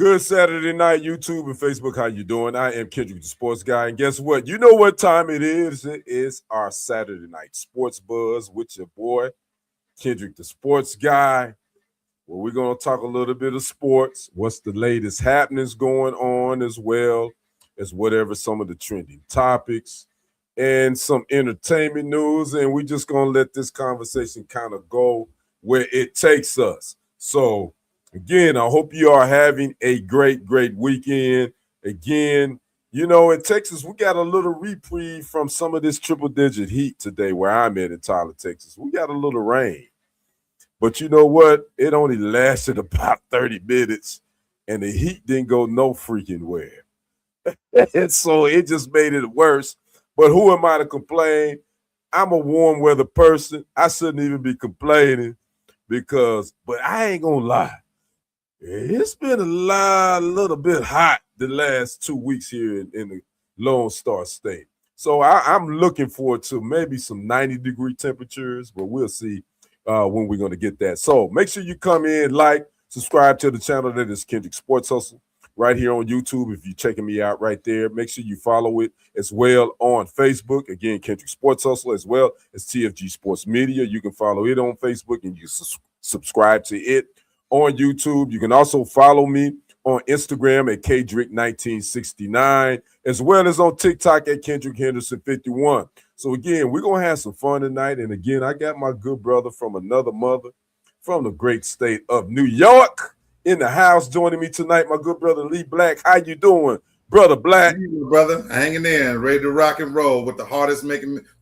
Good Saturday night, YouTube and Facebook. How you doing? I am Kendrick, the sports guy, and guess what? You know what time it is? It is our Saturday night sports buzz with your boy Kendrick, the sports guy. Well, we're gonna talk a little bit of sports. What's the latest happenings going on, as well as whatever some of the trending topics and some entertainment news. And we're just gonna let this conversation kind of go where it takes us. So. Again, I hope you are having a great weekend. Again, in Texas, we got a little reprieve from some of this triple-digit heat today where I'm at in Tyler, Texas. We got a little rain. But you know what? It only lasted about 30 minutes, and the heat didn't go no freaking where. And so it just made it worse. But who am I to complain? I'm a warm weather person. I shouldn't even be complaining but I ain't going to lie. It's been a little bit hot the last 2 weeks here in the Lone Star State. So I'm looking forward to maybe some 90-degree temperatures, but we'll see when we're going to get that. So make sure you come in, subscribe to the channel. That is Kendrick Sports Hustle right here on YouTube. If you're checking me out right there, make sure you follow it as well on Facebook. Again, Kendrick Sports Hustle, as well as TFG Sports Media. You can follow it on Facebook and you subscribe to it on YouTube. You can also follow me on Instagram at Kendrick1969, as well as on TikTok at Kendrick Henderson51. So again, we're going to have some fun tonight. And again, I got my good brother from another mother from the great state of New York in the house joining me tonight, my good brother Lee Black. How you doing, brother Black? You, brother, hanging in, ready to rock and roll with the hardest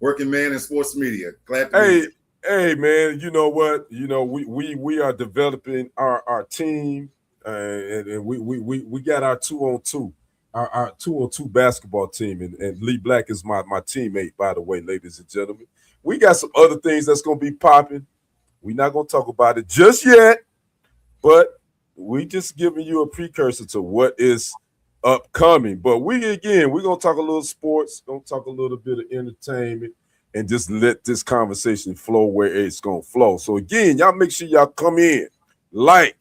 working man in sports media. Glad to be here. Hey man, you know what? We are developing our team, and we got our 2-on-2, our 2-on-2 basketball team, and Lee Black is my teammate, by the way, ladies and gentlemen. We got some other things that's gonna be popping. We're not gonna talk about it just yet, but we just giving you a precursor to what is upcoming. But we're gonna talk a little sports, gonna talk a little bit of entertainment, and just let this conversation flow where it's going to flow. So, again, y'all make sure y'all come in, like,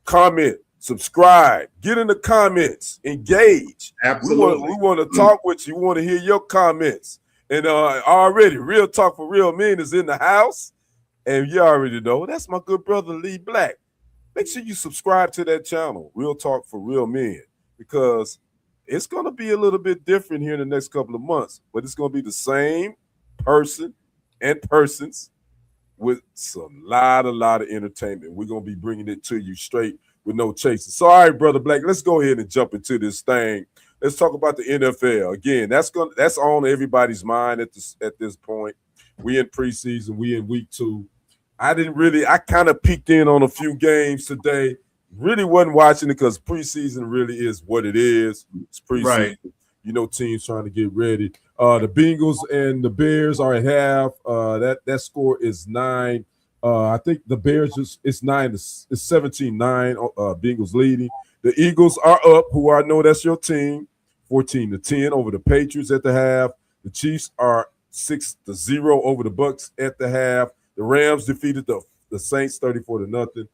comment, subscribe, get in the comments, engage. Absolutely. We want to talk with you. We want to hear your comments. And already, Real Talk for Real Men is in the house. And you already know, that's my good brother, Lee Black. Make sure you subscribe to that channel, Real Talk for Real Men, because it's going to be a little bit different here in the next couple of months, but it's going to be the same person and persons with some lot of entertainment. We're gonna be bringing it to you straight with no chasing. So, all right, brother Black, let's go ahead and jump into this thing. Let's talk about the NFL again. That's on everybody's mind at this point. We in preseason. We in week 2. I kind of peeked in on a few games today. Really wasn't watching it because preseason really is what it is. It's preseason. Right. Teams trying to get ready. The Bengals and the Bears are at half. That score is 9. I think the Bears it's 9. It's 17-9. Bengals leading. The Eagles are up, who I know that's your team, 14-10 over the Patriots at the half. The Chiefs are 6-0 over the Bucks at the half. The Rams defeated the Saints 34-0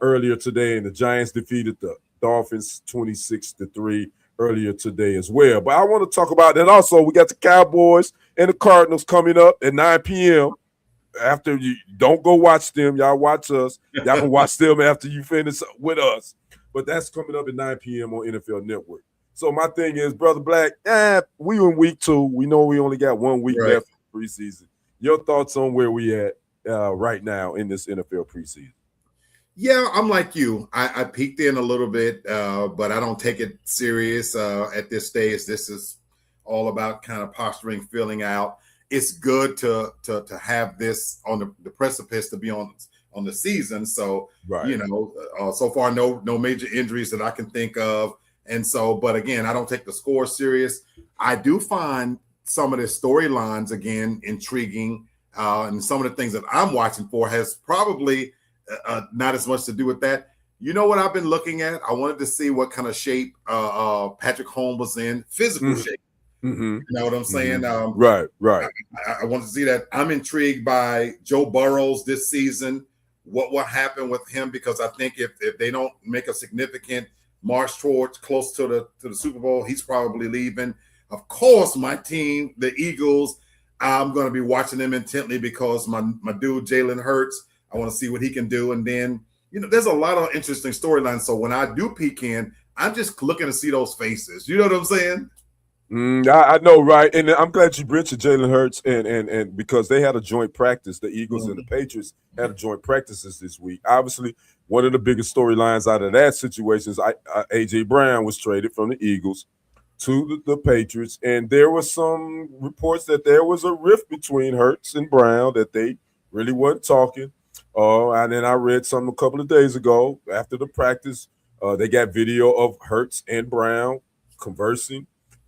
earlier today, and the Giants defeated the Dolphins 26-3. Earlier today as well. But I want to talk about that also. We got the Cowboys and the Cardinals coming up at 9 p.m. After you don't go watch them, y'all watch us. Y'all can watch them after you finish with us. But that's coming up at 9 p.m. on NFL Network. So my thing is, brother Black, we in week 2. We know we only got 1 week left in preseason. Your thoughts on where we at right now in this NFL preseason? Yeah, I'm like you. I peeked in a little bit, but I don't take it serious at this stage. This is all about kind of posturing, filling out. It's good to have this on the precipice to be on the season. So, right. So far, no major injuries that I can think of. And so, but again, I don't take the score serious. I do find some of the storylines, again, intriguing. And some of the things that I'm watching for has probably not as much to do with that. You know what I've been looking at? I wanted to see what kind of shape Patrick Mahomes was in, physical shape. Mm-hmm. You know what I'm saying? Right. I want to see that. I'm intrigued by Joe Burrows this season. What happened with him? Because I think if they don't make a significant march towards close to the Super Bowl. He's probably leaving. Of course, my team, the Eagles, I'm going to be watching them intently because my dude Jalen Hurts, I want to see what he can do. And then, there's a lot of interesting storylines. So when I do peek in, I'm just looking to see those faces. You know what I'm saying? I know, right? And I'm glad you mentioned Jalen Hurts, and because they had a joint practice, the Eagles and the Patriots had a joint practices this week. Obviously, one of the biggest storylines out of that situation is AJ Brown was traded from the Eagles to the Patriots, and there was some reports that there was a rift between Hurts and Brown, that they really weren't talking. And then I read something a couple of days ago after the practice. They got video of Hurts and Brown conversing.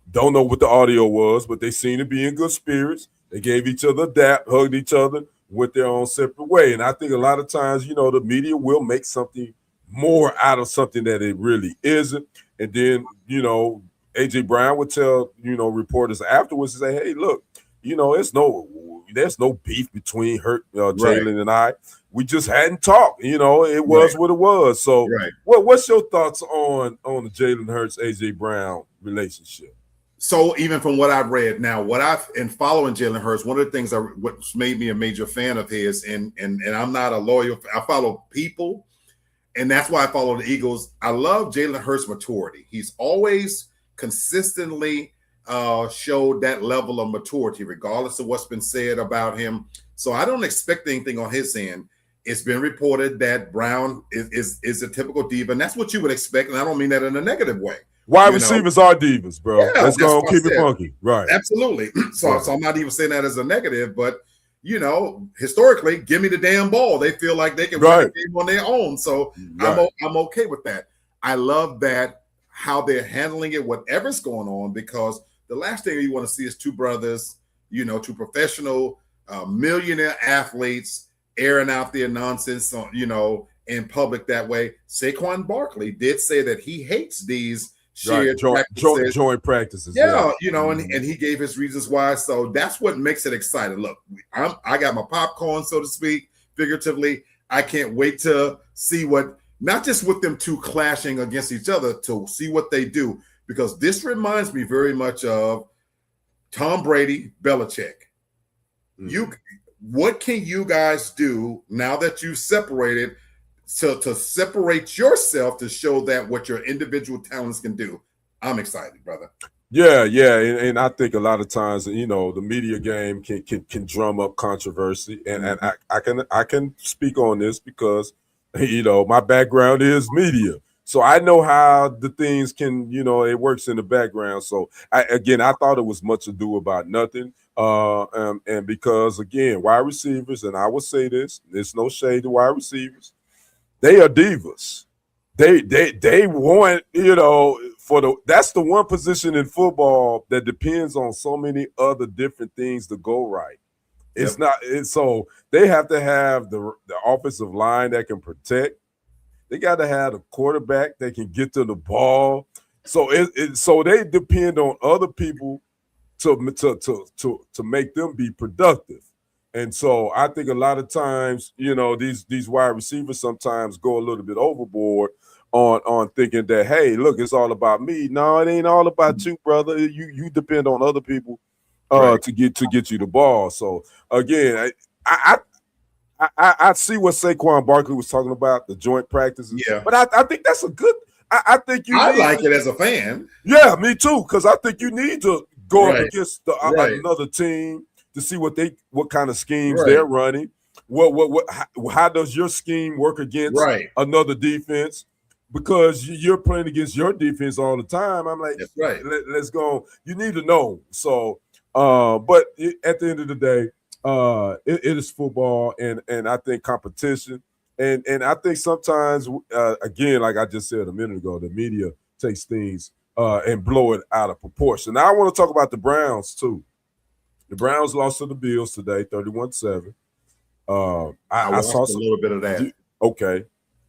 Don't know what the audio was, but they seemed to be in good spirits. They gave each other a dap, hugged each other, went their own separate way. And I think a lot of times, the media will make something more out of something that it really isn't. And then, AJ Brown would tell, reporters afterwards and say, hey, look, there's no beef between Jalen and I. We just hadn't talked. It was what it was. So what's your thoughts on the Jalen Hurts, AJ Brown relationship? So even from what I've read now, in following Jalen Hurts, one of the things what's made me a major fan of his, and I'm not a loyal, I follow people, and that's why I follow the Eagles. I love Jalen Hurts' maturity. He's always consistently showed that level of maturity, regardless of what's been said about him. So I don't expect anything on his end. It's been reported that Brown is a typical diva, and that's what you would expect, and I don't mean that in a negative way. Wide receivers are divas, bro. Yeah, let's go keep it funky. Right. Absolutely. So I'm not even saying that as a negative, but historically, give me the damn ball. They feel like they can win the game on their own. So I'm okay with that. I love that how they're handling it, whatever's going on, because the last thing you want to see is two brothers, two professional millionaire athletes airing out their nonsense, in public that way. Saquon Barkley did say that he hates these shared joint practices. Yeah, and he gave his reasons why. So that's what makes it exciting. Look, I got my popcorn, so to speak, figuratively. I can't wait to see not just with them two clashing against each other, to see what they do, because this reminds me very much of Tom Brady, Belichick. What can you guys do now that you've separated? So to separate yourself to show that what your individual talents can do. I'm excited, brother. Yeah, and I think a lot of times, the media game can drum up controversy, and I can speak on this because, my background is media, so I know how the things can, it works in the background. So I thought it was much ado about nothing, and because again, wide receivers, and I will say this: there's no shade to wide receivers. They are divas. They want, that's the one position in football that depends on so many other different things to go right. So they have to have the offensive line that can protect. They got to have the quarterback that can get to the ball. So so they depend on other people to make them be productive. And so I think a lot of times, these wide receivers sometimes go a little bit overboard on thinking that, hey, look, it's all about me. No, it ain't all about you, brother. You depend on other people to get you the ball. So again, I see what Saquon Barkley was talking about, the joint practices. Yeah, but I think that's a good. I think I like it as a fan. Yeah, me too, because I think you need to go up against another team to see what kind of schemes they're running. How does your scheme work against another defense? Because you're playing against your defense all the time. I'm like, let's go. You need to know. So, but at the end of the day, it is football, and I think competition, and I think sometimes, again, like I just said a minute ago, the media takes things and blow it out of proportion. Now I want to talk about the Browns too. The Browns lost to the Bills today, 31-7. I saw a little bit of that. Okay.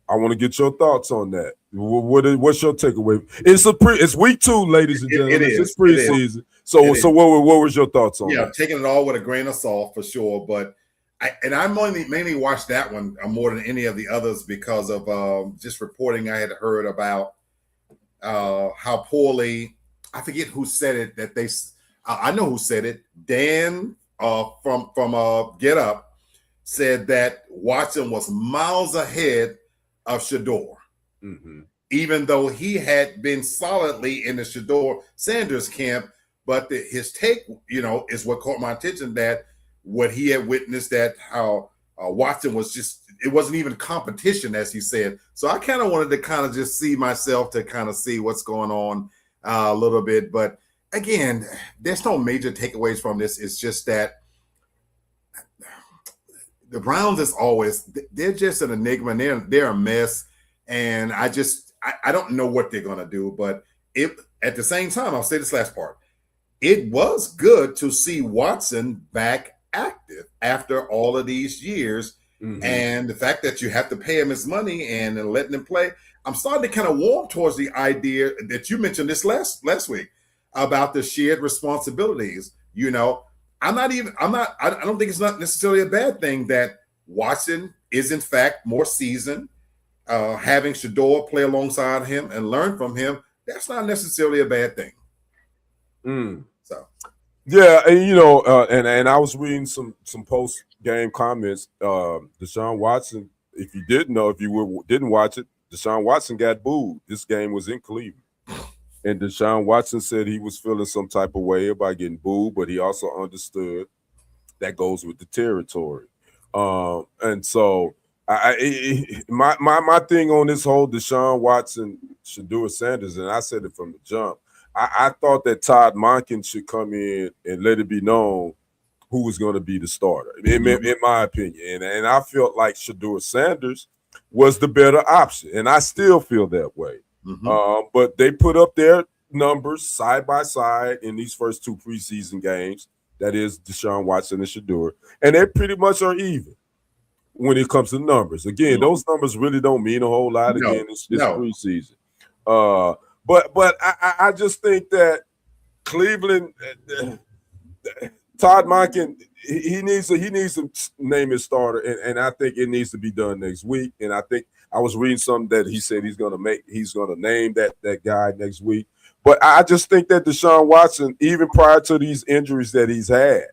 I want to get your thoughts on that. What's your takeaway? It's week 2, ladies and gentlemen. It's preseason. So what was your thoughts on that? Yeah, taking it all with a grain of salt for sure. But I mainly watched that one more than any of the others because of just reporting I had heard about how poorly, I forget who said it, that I know who said it. Dan from Get Up said that Watson was miles ahead of Shador, even though he had been solidly in the Shador Sanders camp. But his take, is what caught my attention, that what he had witnessed, that how Watson was just, it wasn't even competition, as he said. So I kind of wanted to kind of just see myself, to kind of see what's going on a little bit. But again, there's no major takeaways from this. It's just that the Browns is always, they're just an enigma, and they're a mess. And I don't know what they're going to do. But at the same time, I'll say this last part. It was good to see Watson back active after all of these years. And the fact that you have to pay him his money and letting him play, I'm starting to kind of warm towards the idea that you mentioned this last week about the shared responsibilities. I don't think it's not necessarily a bad thing that Watson is in fact more seasoned. Having Shador play alongside him and learn from him, that's not necessarily a bad thing. So yeah, and and I was reading some post game comments. Deshaun Watson, if you didn't know, if you didn't watch it, Deshaun Watson got booed. This game was in Cleveland, and Deshaun Watson said he was feeling some type of way about getting booed, but he also understood that goes with the territory. And so my thing on this whole Deshaun Watson Shador Sanders, and I said it from the jump. I thought that Todd Monken should come in and let it be known who was going to be the starter, in my opinion. And I felt like Shador Sanders was the better option, and I still feel that way. But they put up their numbers side by side in these first two preseason games. That is Deshaun Watson and Shador, and they pretty much are even when it comes to numbers. Again, those numbers really don't mean a whole lot. Again, it's preseason. But I just think that Cleveland, Todd Monken, he needs to name his starter, and I think it needs to be done next week. And I think I was reading something that he said he's going to name that guy next week. But I just think that Deshaun Watson, even prior to these injuries that he's had,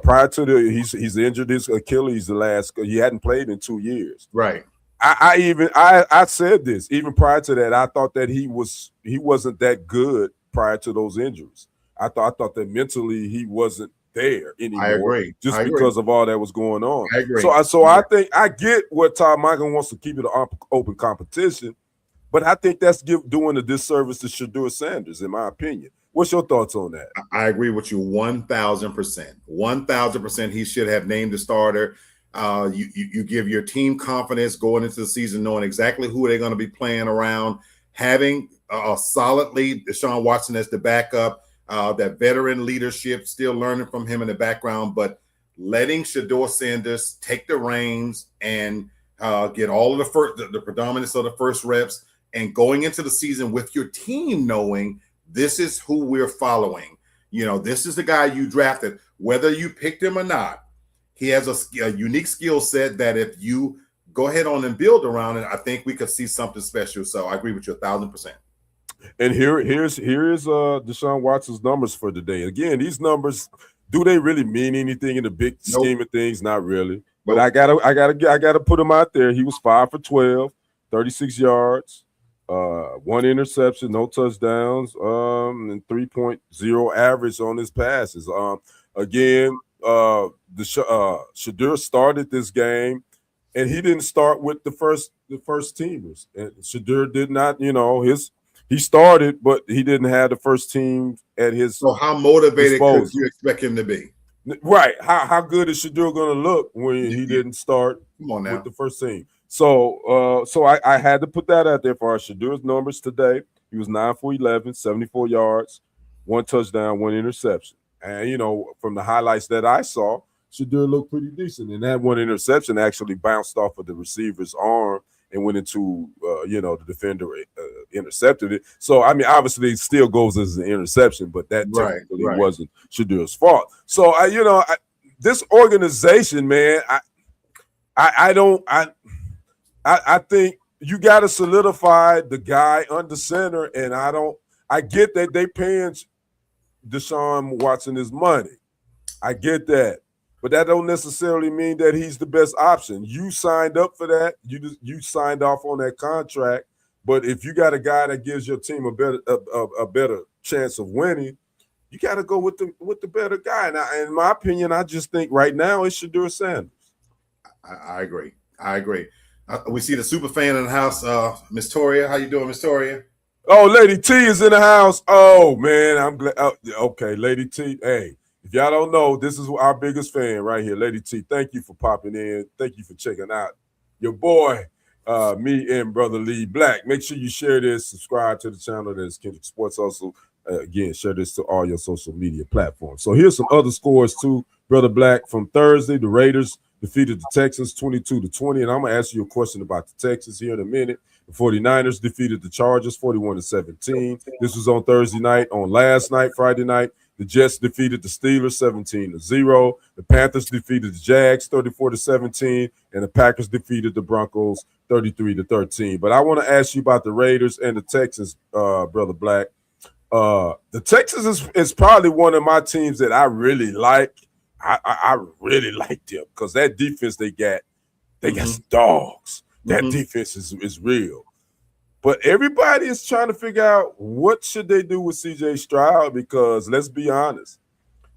prior to he's injured his Achilles he hadn't played in 2 years. Right. I said this even prior to that. I thought that he wasn't that good prior to those injuries. I thought that mentally he wasn't there anymore. I agree. Because of all that was going on. I agree. So I think I get what Todd Monken wants to keep it an open competition, but I think that's doing a disservice to Shador Sanders, in my opinion. What's your thoughts on that? I agree with you 1,000%. 1,000%. He should have named the starter. You give your team confidence going into the season, knowing exactly who they're going to be playing around, having solidly Deshaun Watson as the backup, that veteran leadership, still learning from him in the background, but letting Shador Sanders take the reins and get all of the predominance of the first reps, and going into the season with your team knowing this is who we're following. This is the guy you drafted, whether you picked him or not. He has a unique skill set that if you go ahead on and build around it, I think we could see something special. So I agree with you 1,000%. And here's Deshaun Watson's numbers for today. Again, these numbers, do they really mean anything in the big scheme of things? Not really. But I gotta put him out there. He was 5 for 12, 36 yards, 1 interception, no touchdowns, and 3.0 average on his passes. Again, Shador started this game, and he didn't start with the first teamers. And Shador did not, he started, but he didn't have the first team at his. So how motivated could you expect him to be? Right. How good is Shador going to look when he didn't start with the first team? So I had to put that out there for our Shador's numbers today. He was 9 for 11, 74 yards, 1 touchdown, 1 interception. And, from the highlights that I saw, Shador looked pretty decent. And that 1 interception actually bounced off of the receiver's arm and went into, the defender intercepted it. So, I mean, obviously it still goes as an interception, but that technically wasn't Shador's fault. So, this organization, man, I think you got to solidify the guy under center, and I get that they paying Deshaun Watson his money. I get that. But that don't necessarily mean that he's the best option. You signed up for that. You signed off on that contract. But if you got a guy that gives your team a better chance of winning, you got to go with the better guy. Now, in my opinion, I just think right now it's Shedeur Sanders. I agree. We see the super fan in the house, Miss Toria. How you doing, Miss Toria? Oh, Lady T is in the house. Oh, man, I'm glad. Oh, okay, Lady T. Hey, if y'all don't know, this is our biggest fan right here, Lady T. Thank you for popping in. Thank you for checking out your boy, me and Brother Lee Black. Make sure you share this, subscribe to the channel. That's Kendrick Sports. Also, again, share this to all your social media platforms. So here's some other scores too, Brother Black. From Thursday, the Raiders defeated the Texans 22-20. And I'm going to ask you a question about the Texans here in a minute. The 49ers defeated the Chargers 41-17. This was on Thursday night. On last night, Friday night, the Jets defeated the Steelers 17-0. The Panthers defeated the Jags 34-17. And the Packers defeated the Broncos 33-13. But I want to ask you about the Raiders and the Texans, Brother Black. The Texans is probably one of my teams that I really like. I really like them because that defense they got some dogs. That defense is real. But everybody is trying to figure out what should they do with C.J. Stroud because let's be honest,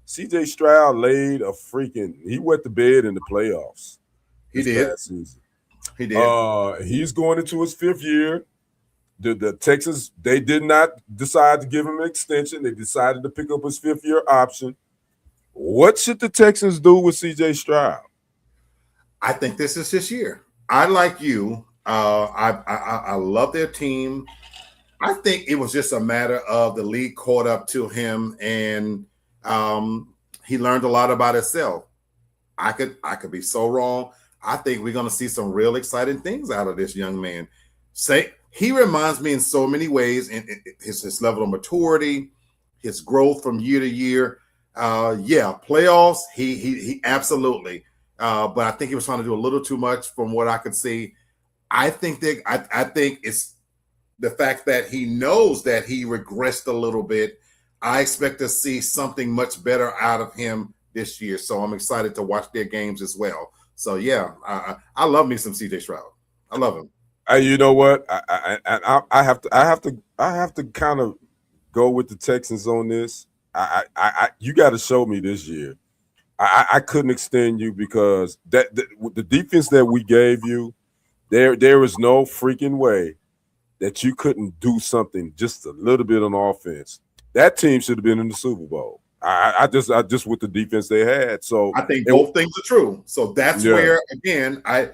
C.J. Stroud he wet the bed in the playoffs. He did. Last season. He did. He's going into his 5th year. The Texans, they did not decide to give him an extension. They decided to pick up his 5th year option. What should the Texans do with C.J. Stroud? I think this is his year. I like you. I love their team. I think it was just a matter of the league caught up to him, and he learned a lot about himself. I could be so wrong. I think we're going to see some real exciting things out of this young man. He reminds me in so many ways, in his level of maturity, his growth from year to year. Playoffs. He absolutely. But I think he was trying to do a little too much from what I could see. I think it's the fact that he knows that he regressed a little bit. I expect to see something much better out of him this year. So I'm excited to watch their games as well. So yeah, I love me some CJ Stroud. I love him. You know what? I have to kind of go with the Texans on this. You got to show me this year. I couldn't extend you because the defense that we gave you, there is no freaking way that you couldn't do something just a little bit on offense. That team should have been in the Super Bowl. I just with the defense they had. So I think both things are true. So that's where again I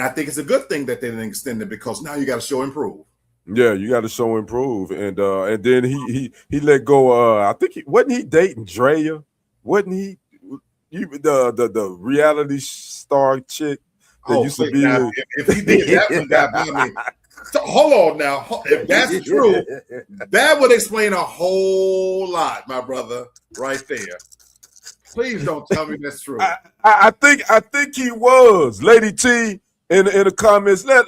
think it's a good thing that they didn't extend it because now you got to show improve. Yeah, you got to show improve, and then he let go. I think wasn't he dating Drea? Wasn't he? The reality star chick that used to be. Now, if he did that one, by me. So, hold on now. If that's true, that would explain a whole lot, my brother, right there. Please don't tell me that's true. I think he was. Lady T in the comments, let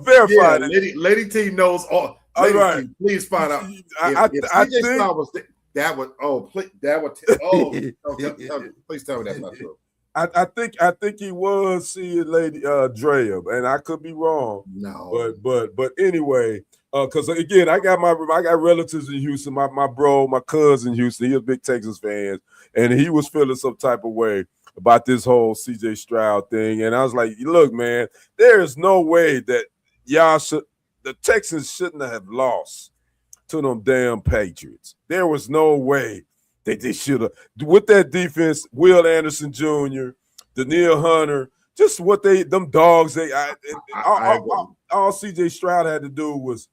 verify that. Lady T knows all. Lady right. T, please find out. I think Star was that would please tell me that's not true. I think he was seeing Lady Drea, and I could be wrong. No, but anyway, because again, I got relatives in Houston. My bro, my cousin in Houston, he was a big Texas fan, and he was feeling some type of way about this whole CJ Stroud thing. And I was like, look, man, there is no way that the Texans shouldn't have lost to them damn Patriots. There was no way that they should have. With that defense, Will Anderson Jr., Danielle Hunter, just what them dogs, all CJ Stroud had to do was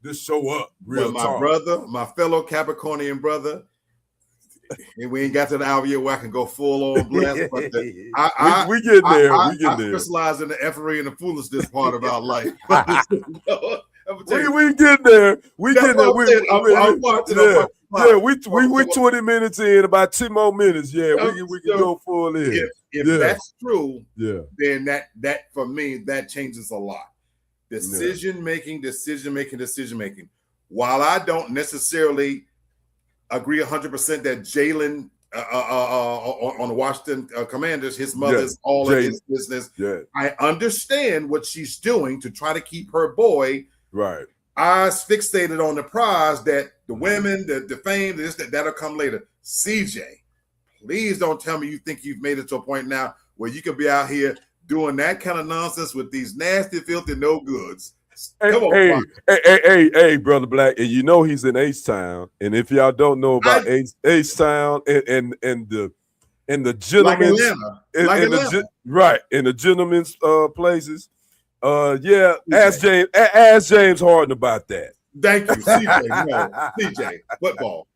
just show up real my brother, my fellow Capricornian brother, and we ain't got to the hour yet where I can go full on blast. But we get there. We get there. Specialize in the effery and the foolishness part of our life. We get there. We get there. We 20 minutes in, about 10 more minutes. Yeah, we can go full in. If that's true, then that for me that changes a lot. Decision making. While I don't necessarily agree 100% that Jalen on the Washington Commanders, his mother's all in his business. Yeah. I understand what she's doing to try to keep her boy eyes fixated on the prize, that the women, the fame, that'll come later. CJ, please don't tell me you think you've made it to a point now where you can be out here doing that kind of nonsense with these nasty, filthy no goods. Hey, Brother Black, and you know he's in H-Town, and if y'all don't know about H-Town and the gentlemen's, in the gentlemen's places, ask James Harden about that. Thank you, CJ. No, CJ, football,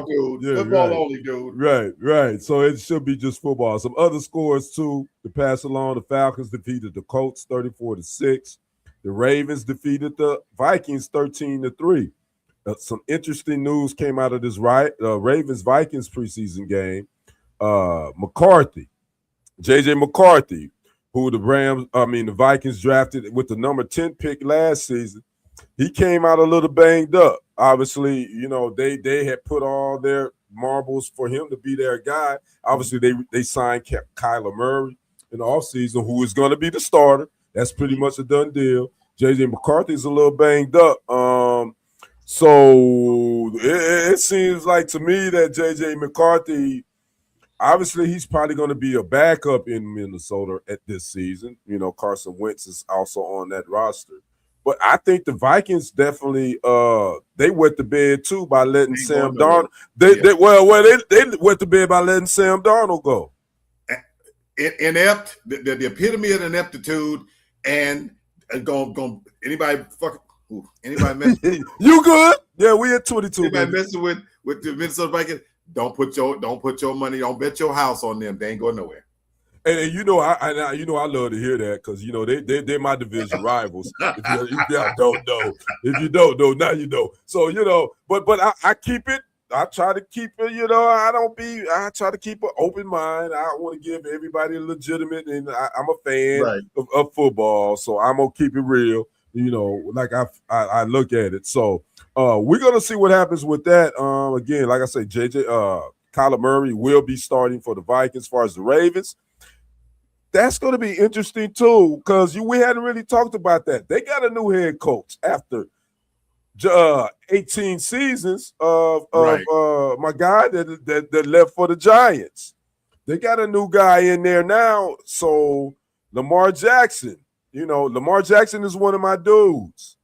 dude, football only, dude. Right. So it should be just football. Some other scores too to pass along: the Falcons defeated the Colts 34-6. The Ravens defeated the Vikings 13-3. Some interesting news came out of this Ravens-Vikings preseason game. JJ McCarthy, who the Vikings drafted with the number 10 pick last season, he came out a little banged up. Obviously, they had put all their marbles for him to be their guy. Obviously, they signed Kyler Murray in the offseason, who is going to be the starter. That's pretty much a done deal. JJ McCarthy's a little banged up. So it seems like to me that JJ McCarthy, obviously he's probably going to be a backup in Minnesota at this season. Carson Wentz is also on that roster. But I think the Vikings definitely they wet the bed too by letting Sam Darnold. They wet the bed by letting Sam Darnold go. Inept, the epitome of ineptitude, and anybody mess you good? Yeah, we at 22. Anybody messing with the Minnesota Vikings, don't put your money, don't bet your house on them. They ain't going nowhere. And I love to hear that because they're my division rivals. If you don't know, now you know. So but I keep it. I try to keep it. I try to keep an open mind. I want to give everybody a legitimate, and I'm a fan of football, so I'm gonna keep it real. Like I look at it. So we're gonna see what happens with that. Again, like I say, Kyler Murray will be starting for the Vikings. As far as the Ravens, that's going to be interesting too, because we hadn't really talked about that. They got a new head coach after 18 seasons of my guy that left for the Giants. They got a new guy in there now. So Lamar Jackson, Lamar Jackson is one of my dudes.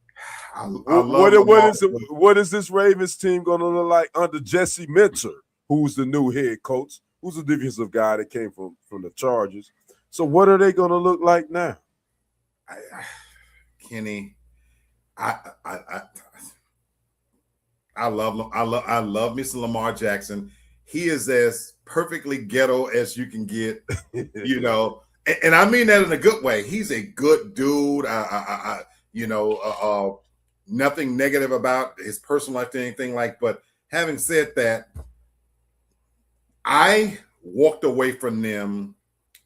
What is this Ravens team going to look like under Jesse Minter, who's the new head coach, who's a defensive guy that came from the Chargers? So what are they going to look like now? Kenny, I love Mr. Lamar Jackson. He is as perfectly ghetto as you can get, and I mean that in a good way. He's a good dude. Nothing negative about his personal life or anything like. But having said that, I walked away from them.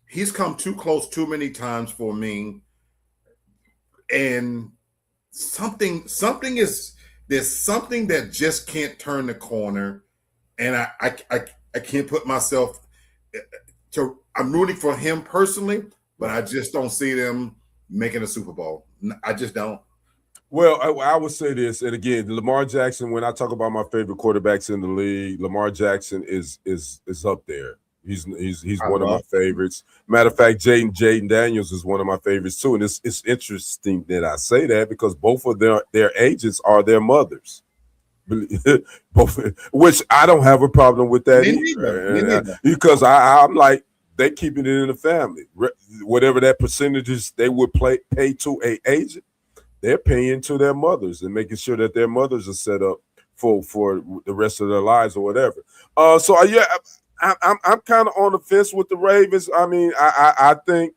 He's come too close too many times for me, and there's something that just can't turn the corner, and I can't put myself to. I'm rooting for him personally, but I just don't see them making a Super Bowl. I just don't. Well, I would say this, and again, Lamar Jackson. When I talk about my favorite quarterbacks in the league, Lamar Jackson is up there. He's one of my favorites. Matter of fact, Jaden Daniels is one of my favorites too. And it's interesting that I say that because both of their agents are their mothers. Which I don't have a problem with that either. Because I'm like, they keeping it in the family. Whatever that percentages they would pay to an agent, they're paying to their mothers and making sure that their mothers are set up for the rest of their lives or whatever. I'm kind of on the fence with the Ravens. I mean, I think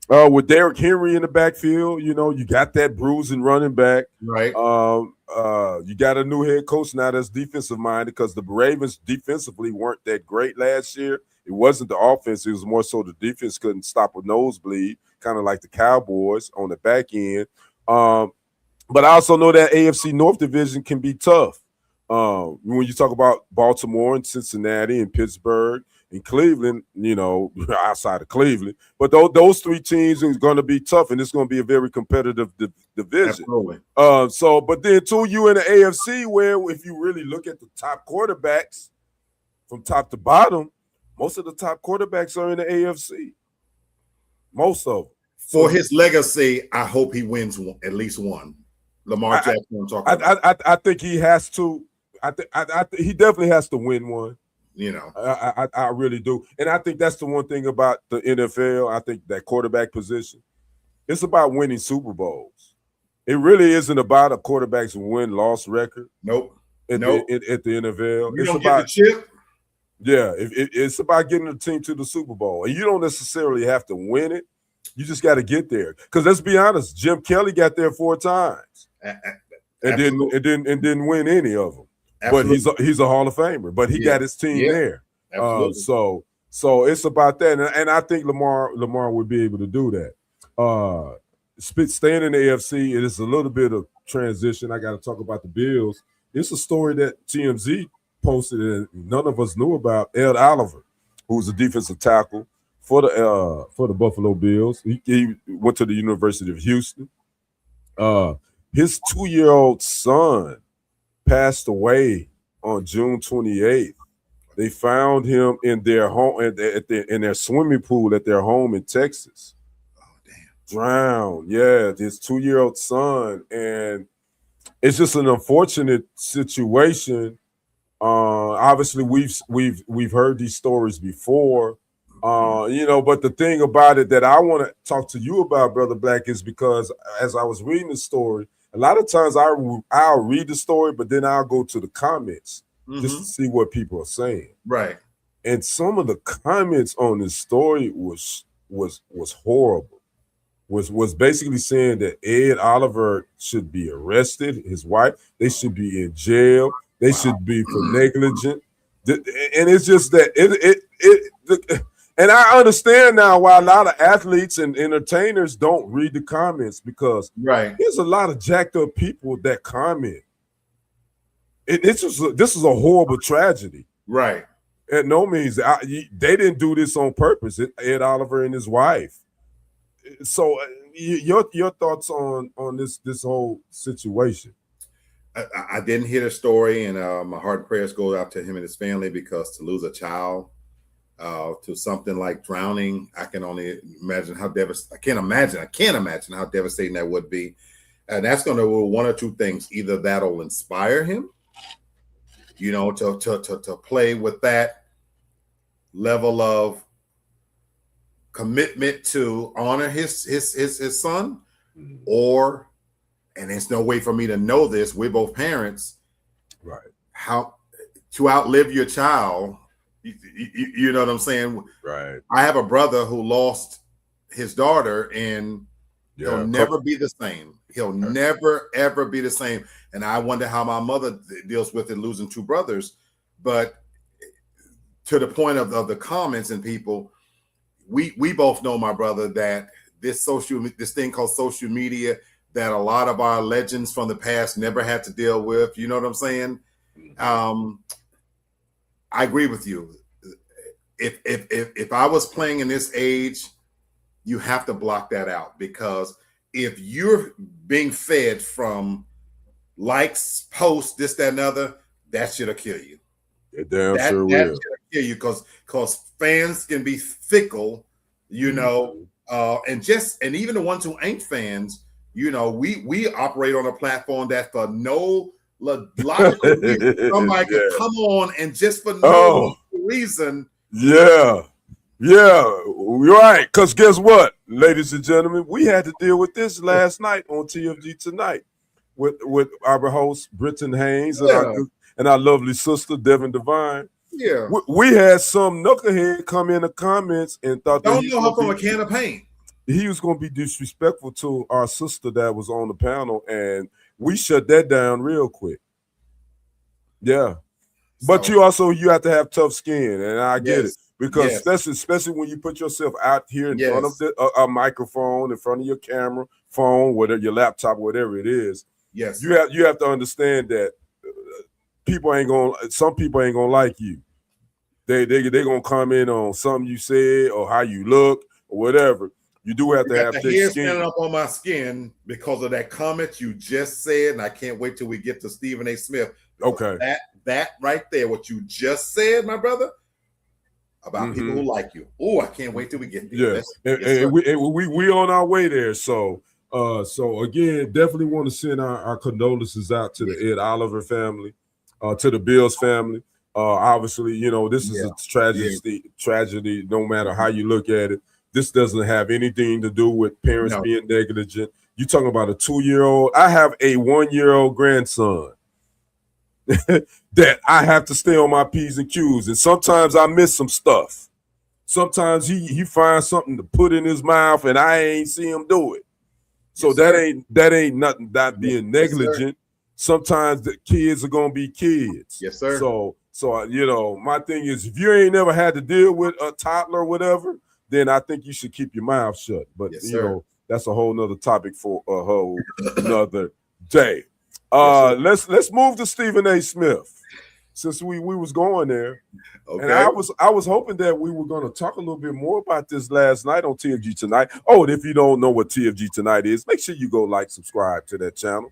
with Derrick Henry in the backfield, you got that bruising running back. Right. You got a new head coach now that's defensive minded because the Ravens defensively weren't that great last year. It wasn't the offense. It was more so the defense couldn't stop a nosebleed, kind of like the Cowboys on the back end. But I also know that AFC North division can be tough. When you talk about Baltimore and Cincinnati and Pittsburgh and Cleveland, outside of Cleveland, but those three teams are going to be tough, and it's going to be a very competitive division. Absolutely. But then too, you in the AFC, where if you really look at the top quarterbacks from top to bottom, most of the top quarterbacks are in the AFC. Most of them. For his legacy, I hope he wins at least one. Lamar Jackson, I'm talking about. I think he has to. I think he definitely has to win one. I really do, and I think that's the one thing about the NFL. I think that quarterback position, it's about winning Super Bowls. It really isn't about a quarterback's win-loss record. Nope. At the NFL, it's about the chip. Yeah, it's about getting the team to the Super Bowl, and you don't necessarily have to win it. You just got to get there. Because let's be honest, Jim Kelly got there 4 times, and didn't win any of them. Absolutely. But he's a Hall of Famer. But he got his team there. So it's about that, and I think Lamar would be able to do that. Staying in the AFC, it is a little bit of transition. I got to talk about the Bills. It's a story that TMZ posted and none of us knew about. Ed Oliver, who's a defensive tackle for the Buffalo Bills. He went to the University of Houston. His 2-year-old son passed away on June 28th. They found him in their home in their swimming pool at their home in Texas. Oh, damn. Drowned. Yeah, his 2-year-old son, and it's just an unfortunate situation. Obviously, we've heard these stories before. But the thing about it that I want to talk to you about, Brother Black, is because as I was reading the story, a lot of times I'll read the story, but then I'll go to the comments just to see what people are saying. Right. And some of the comments on this story was horrible. Was basically saying that Ed Oliver should be arrested, his wife, they should be in jail, they should be for negligent. And it's just that and I understand now why a lot of athletes and entertainers don't read the comments, because there's a lot of jacked up people that comment. This is a horrible tragedy. Right. At no means, they didn't do this on purpose. Ed Oliver and his wife. So your thoughts on this whole situation? I didn't hear the story, and my heart and prayers go out to him and his family, because to lose a child to something like drowning, I can only imagine how devastating. I can't imagine how devastating that would be. And that's going to do one or two things. Either that'll inspire him, to play with that level of commitment to honor his son, or, and there's no way for me to know this, we're both parents, right? How to outlive your child, you know what I'm saying? Right. I have a brother who lost his daughter, and he'll never be the same. He'll never, ever be the same. And I wonder how my mother deals with it, losing 2 brothers. But to the point of the comments and people, we both know, my brother, that this thing called social media, that a lot of our legends from the past never had to deal with. You know what I'm saying? I agree with you. If I was playing in this age, you have to block that out, because if you're being fed from likes, posts, this, that, and other, that should kill you. It damn sure will. That should kill you, because fans can be fickle, and even the ones who ain't fans, we operate on a platform that for no logical reason, somebody can come on and just for no reason. Yeah, you're right. Because guess what, ladies and gentlemen, we had to deal with this last night on TFG Tonight with our host Britton Haynes and our lovely sister Devin Devine. Yeah, we had some knucklehead come in the comments and thought don't know her from a can of paint. He was going to be disrespectful to our sister that was on the panel, and we shut that down real quick. Yeah. But So you have to have tough skin, and I get it, yes, because yes, especially when you put yourself out here in front of yes, a microphone, in front of your camera, phone, whatever, your laptop, whatever it is, yes. you have to understand that some people ain't gonna like you. They gonna comment on something you said or how you look or whatever. You do have I to got have the thick hair standing skin. up on my skin because of that comment you just said, and I can't wait till we get to Stephen A. Smith, because Okay. that right there, what you just said, my brother, about people Mm-hmm. who like you. Oh, I can't wait till we get there. Yeah, Yes, sir. we on our way there. So again, definitely want to send our condolences out to the Ed Oliver family, to the Bills family. Obviously, this is Yeah, a yeah. tragedy. No matter how you look at it, this doesn't have anything to do with parents No, being negligent. You talking about a 2-year-old? I have a 1-year-old grandson that I have to stay on my P's and Q's, and sometimes I miss some stuff. Sometimes he finds something to put in his mouth and I ain't see him do it. So yes, sir. that ain't nothing, not Yes, being yes, sir. negligent. Sometimes the kids are gonna be kids. Yes, sir. So my thing is, if you ain't never had to deal with a toddler or whatever, then I think you should keep your mouth shut. But Yes, sir. that's a whole nother topic for a whole nother day. Yes, sir. Let's move to Stephen A. Smith, since we was going there. And Okay. I was hoping that we were going to talk a little bit more about this last night on TFG Tonight. Oh, and if you don't know what TFG Tonight is, make sure you go like, subscribe to that channel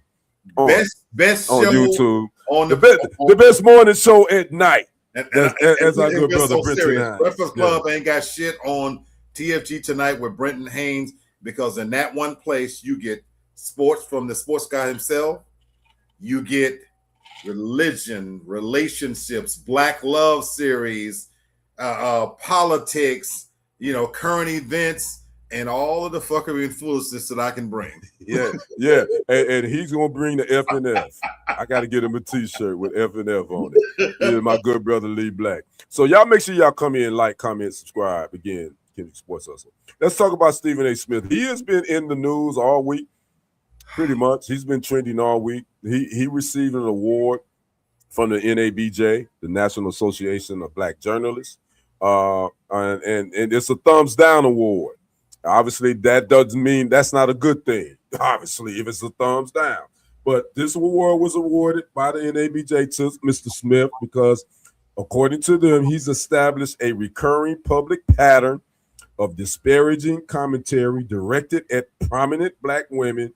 on Best on show YouTube. on The best morning show at night. As our good we're brother so Brenton serious. Hines. Breakfast Club ain't got shit on TFG Tonight with Brenton Haynes, because in that one place you get sports from the sports guy himself. You get religion, relationships, Black Love series, politics, current events, and all of the fuckery and foolishness that I can bring. Yeah. And he's gonna bring the F and F. I gotta get him a t-shirt with F and F on it. Yeah, my good brother Lee Black. So y'all make sure y'all come in, like, comment, subscribe. Again, Kendrick Sports Hustle. Let's talk about Stephen A. Smith. He has been in the news all week. Pretty much. He's been trending all week. He received an award from the NABJ, the National Association of Black Journalists. And it's a thumbs down award. Obviously, that doesn't mean that's not a good thing, obviously, if it's a thumbs down. But this award was awarded by the NABJ to Mr. Smith because, according to them, he's established a recurring public pattern of disparaging commentary directed at prominent Black women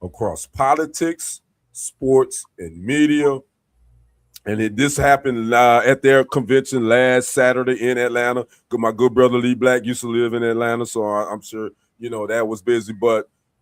across politics, sports, and media. And this happened at their convention last Saturday in Atlanta. My good brother Lee Black used to live in Atlanta, so I'm sure that was busy.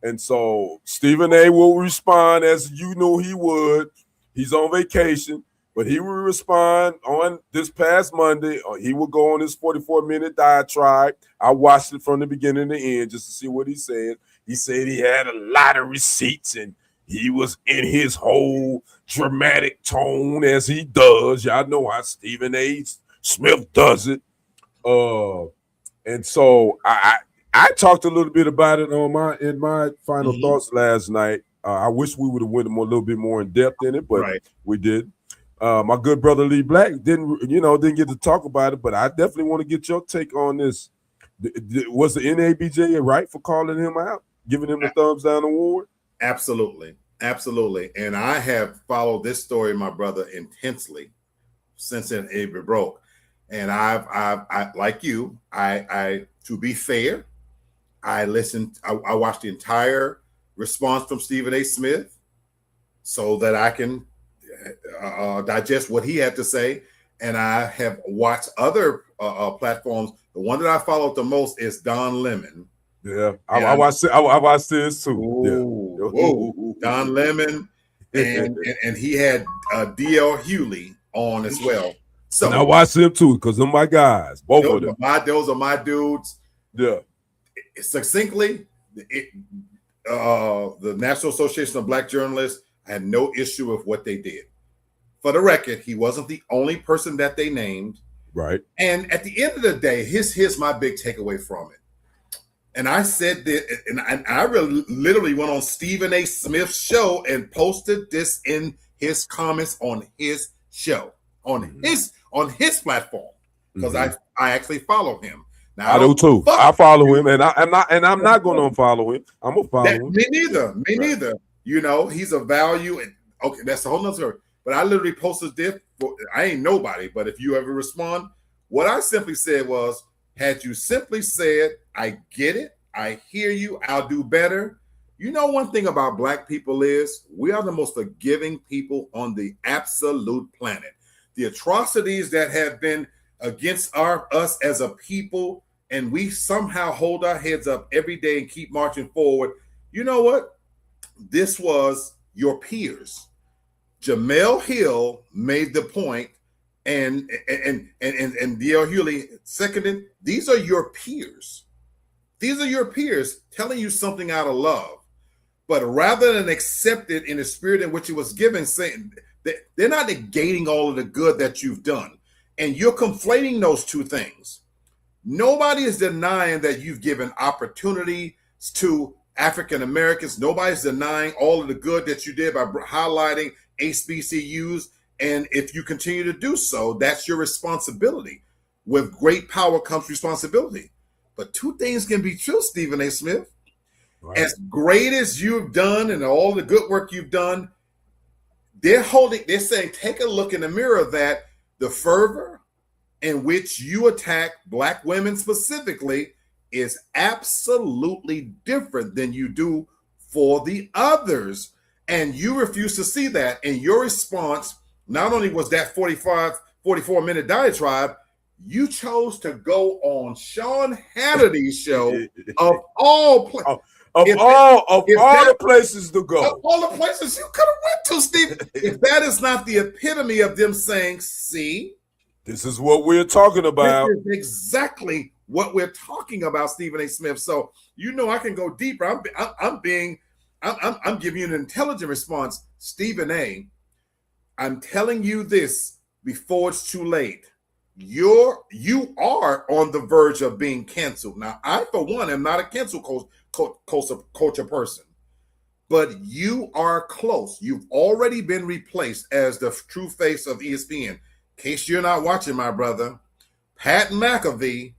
And so Stephen A. will respond as you know he would. He's on vacation, but he will respond on this past Monday. He will go on his 44-minute diatribe. I watched it from the beginning to the end just to see what he said. He said he had a lot of receipts and he was in his whole dramatic tone as he does. Y'all know how Stephen A. Smith does it. And so I talked a little bit about it in my final thoughts last night. I wish we would have went a little bit more in depth in it, but we did. My good brother Lee Black didn't get to talk about it, but I definitely want to get your take on this. Was the NABJ right for calling him out, giving him a thumbs down award? Absolutely. And I have followed this story, my brother, intensely since it broke. And I like you, I to be fair, I watched the entire response from Stephen A. Smith so that I can digest what he had to say. And I have watched other platforms. The one that I followed the most is Don Lemon. Yeah, I watched it. I watched this too. Whoa. Don Lemon, and he had D.L. Hewley on as well. So and I watched them too because they're my guys, both of them. Those are my dudes. Yeah. Succinctly, the National Association of Black Journalists had no issue with what they did. For the record, he wasn't the only person that they named. Right. And at the end of the day, here's my big takeaway from it. And I said that, and I literally went on Stephen A. Smith's show and posted this in his comments on his show. on his platform, because I actually follow him. Now, I do too. I follow him, and I'm not going to unfollow him. I'm gonna follow him. Me neither. Me neither. You know, he's a value, and okay, that's a whole nother story. But I literally posted this. I ain't nobody, but if you ever respond, what I simply said was, had you simply said, "I get it, I hear you, I'll do better." You know, one thing about Black people is we are the most forgiving people on the absolute planet. The atrocities that have been against us as a people, and we somehow hold our heads up every day and keep marching forward. You know what? This was your peers. Jamel Hill made the point, and D.L. Hewley seconded. These are your peers. These are your peers telling you something out of love. But rather than accept it in the spirit in which it was given, saying they're not negating all of the good that you've done. And you're conflating those two things. Nobody is denying that you've given opportunity to African Americans. Nobody's denying all of the good that you did by highlighting HBCUs. And if you continue to do so, that's your responsibility. With great power comes responsibility. But two things can be true, Stephen A. Smith. Right. As great as you've done and all the good work you've done, they're saying, take a look in the mirror of that. The fervor in which you attack Black women specifically is absolutely different than you do for the others. And you refuse to see that. And your response, not only was that 44-minute diatribe, you chose to go on Sean Hannity's show of all places. Of all the places to go. Of all the places you could have went to, Steve. If that is not the epitome of them saying, see, this is what we're talking about. This is exactly what we're talking about, Stephen A. Smith. So, you know, I can go deeper. I'm giving you an intelligent response. Stephen A., I'm telling you this before it's too late. You are on the verge of being canceled. Now, I, for one, am not a cancel culture person, but you are close. You've already been replaced as the true face of ESPN. In case you're not watching, my brother, Pat McAfee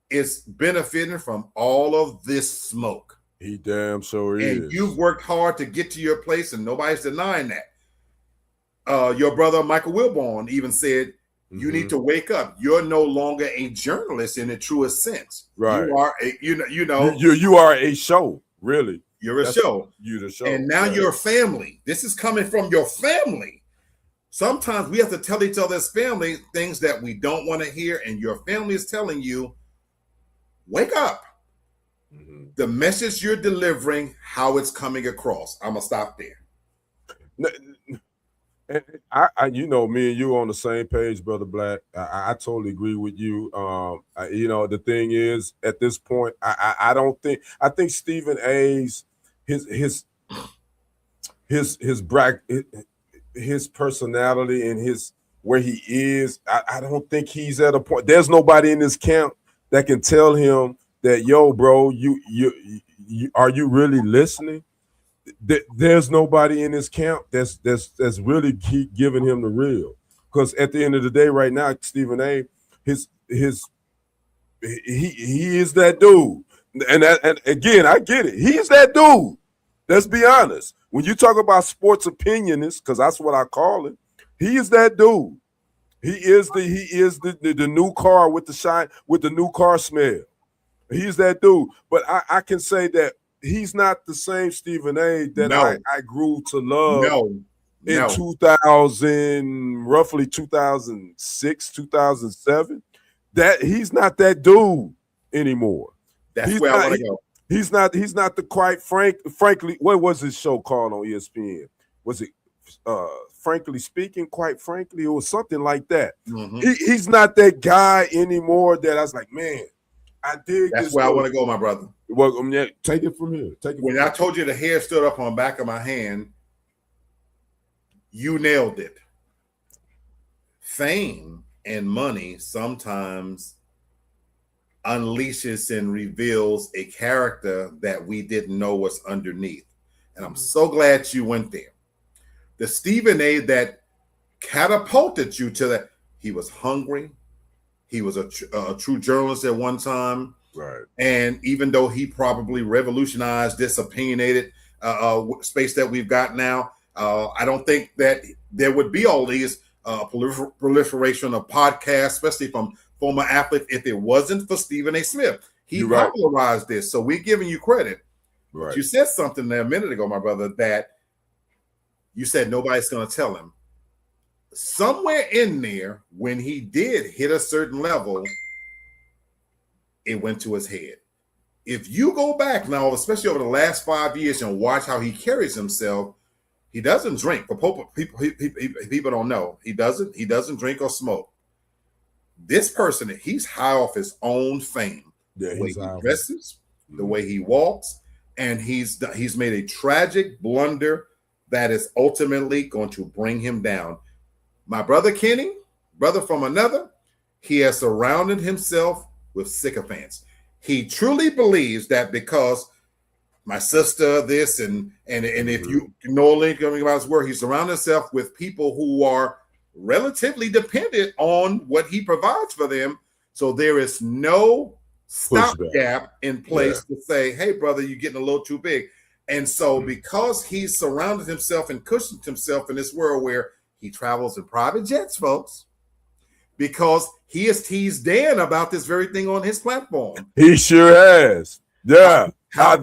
is benefiting from all of this smoke. He damn sure is. And you've worked hard to get to your place, and nobody's denying that. Your brother Michael Wilborn even said, you need to wake up. You're no longer a journalist in the truest sense. Right. You are a, you are a show, really. You're a show. You're the show. And now you're family. This is coming from your family. Sometimes we have to tell each other as family things that we don't want to hear, and your family is telling you, wake up. The message you're delivering, how it's coming across. I'm gonna stop there. You know, me and you on the same page, Brother Black. I totally agree with you. You know, the thing is, at this point, I think Stephen A's his personality and his where he is. I don't think he's at a point. There's nobody in this camp that can tell him that, yo, bro, you are you really listening? There's nobody in his camp that's really keep giving him the real. Because at the end of the day, right now, Stephen A, he is that dude. And again, I get it. He's that dude. Let's be honest. When you talk about sports opinionists, because that's what I call it, he is that dude. He is the new car with the shine, with the new car smell. He's that dude. But I can say that he's not the same Stephen A that I grew to love in 2000, roughly 2006, 2007. That he's not that dude anymore. That's where I want to go. He's not the frankly, what was his show called on ESPN? Was it Frankly Speaking, Quite Frankly, or something like that? He's not that guy anymore that I was like, man, I dig. That's where I want to go, my brother. Well, take it from here. When I told you the hair stood up on the back of my hand, you nailed it. Fame and money sometimes unleashes and reveals a character that we didn't know was underneath. And I'm so glad you went there. The Stephen A that catapulted you to that. He was hungry. He was a true journalist at one time. Right. And even though he probably revolutionized this opinionated space that we've got now, I don't think that there would be all these proliferation of podcasts, especially from former athletes, if it wasn't for Stephen A. Smith. He popularized this. So we're giving you credit. Right. But you said something there a minute ago, my brother, that you said nobody's going to tell him. Somewhere in there, when he did hit a certain level, it went to his head. If you go back now, especially over the last 5 years, and watch how he carries himself, he doesn't drink. For people don't know, he doesn't drink or smoke. This person, he's high off his own fame. Yeah, the way he dresses, the way he walks, and he's made a tragic blunder that is ultimately going to bring him down. My brother Kenny, brother from another, he has surrounded himself with sycophants. He truly believes that because my sister, this, and if you know anything about his work, he surrounded himself with people who are relatively dependent on what he provides for them. So there is no stopgap in place to say, hey, brother, you're getting a little too big. And so because he's surrounded himself and cushioned himself in this world where he travels in private jets, folks, because he has teased Dan about this very thing on his platform. He sure has. Yeah. I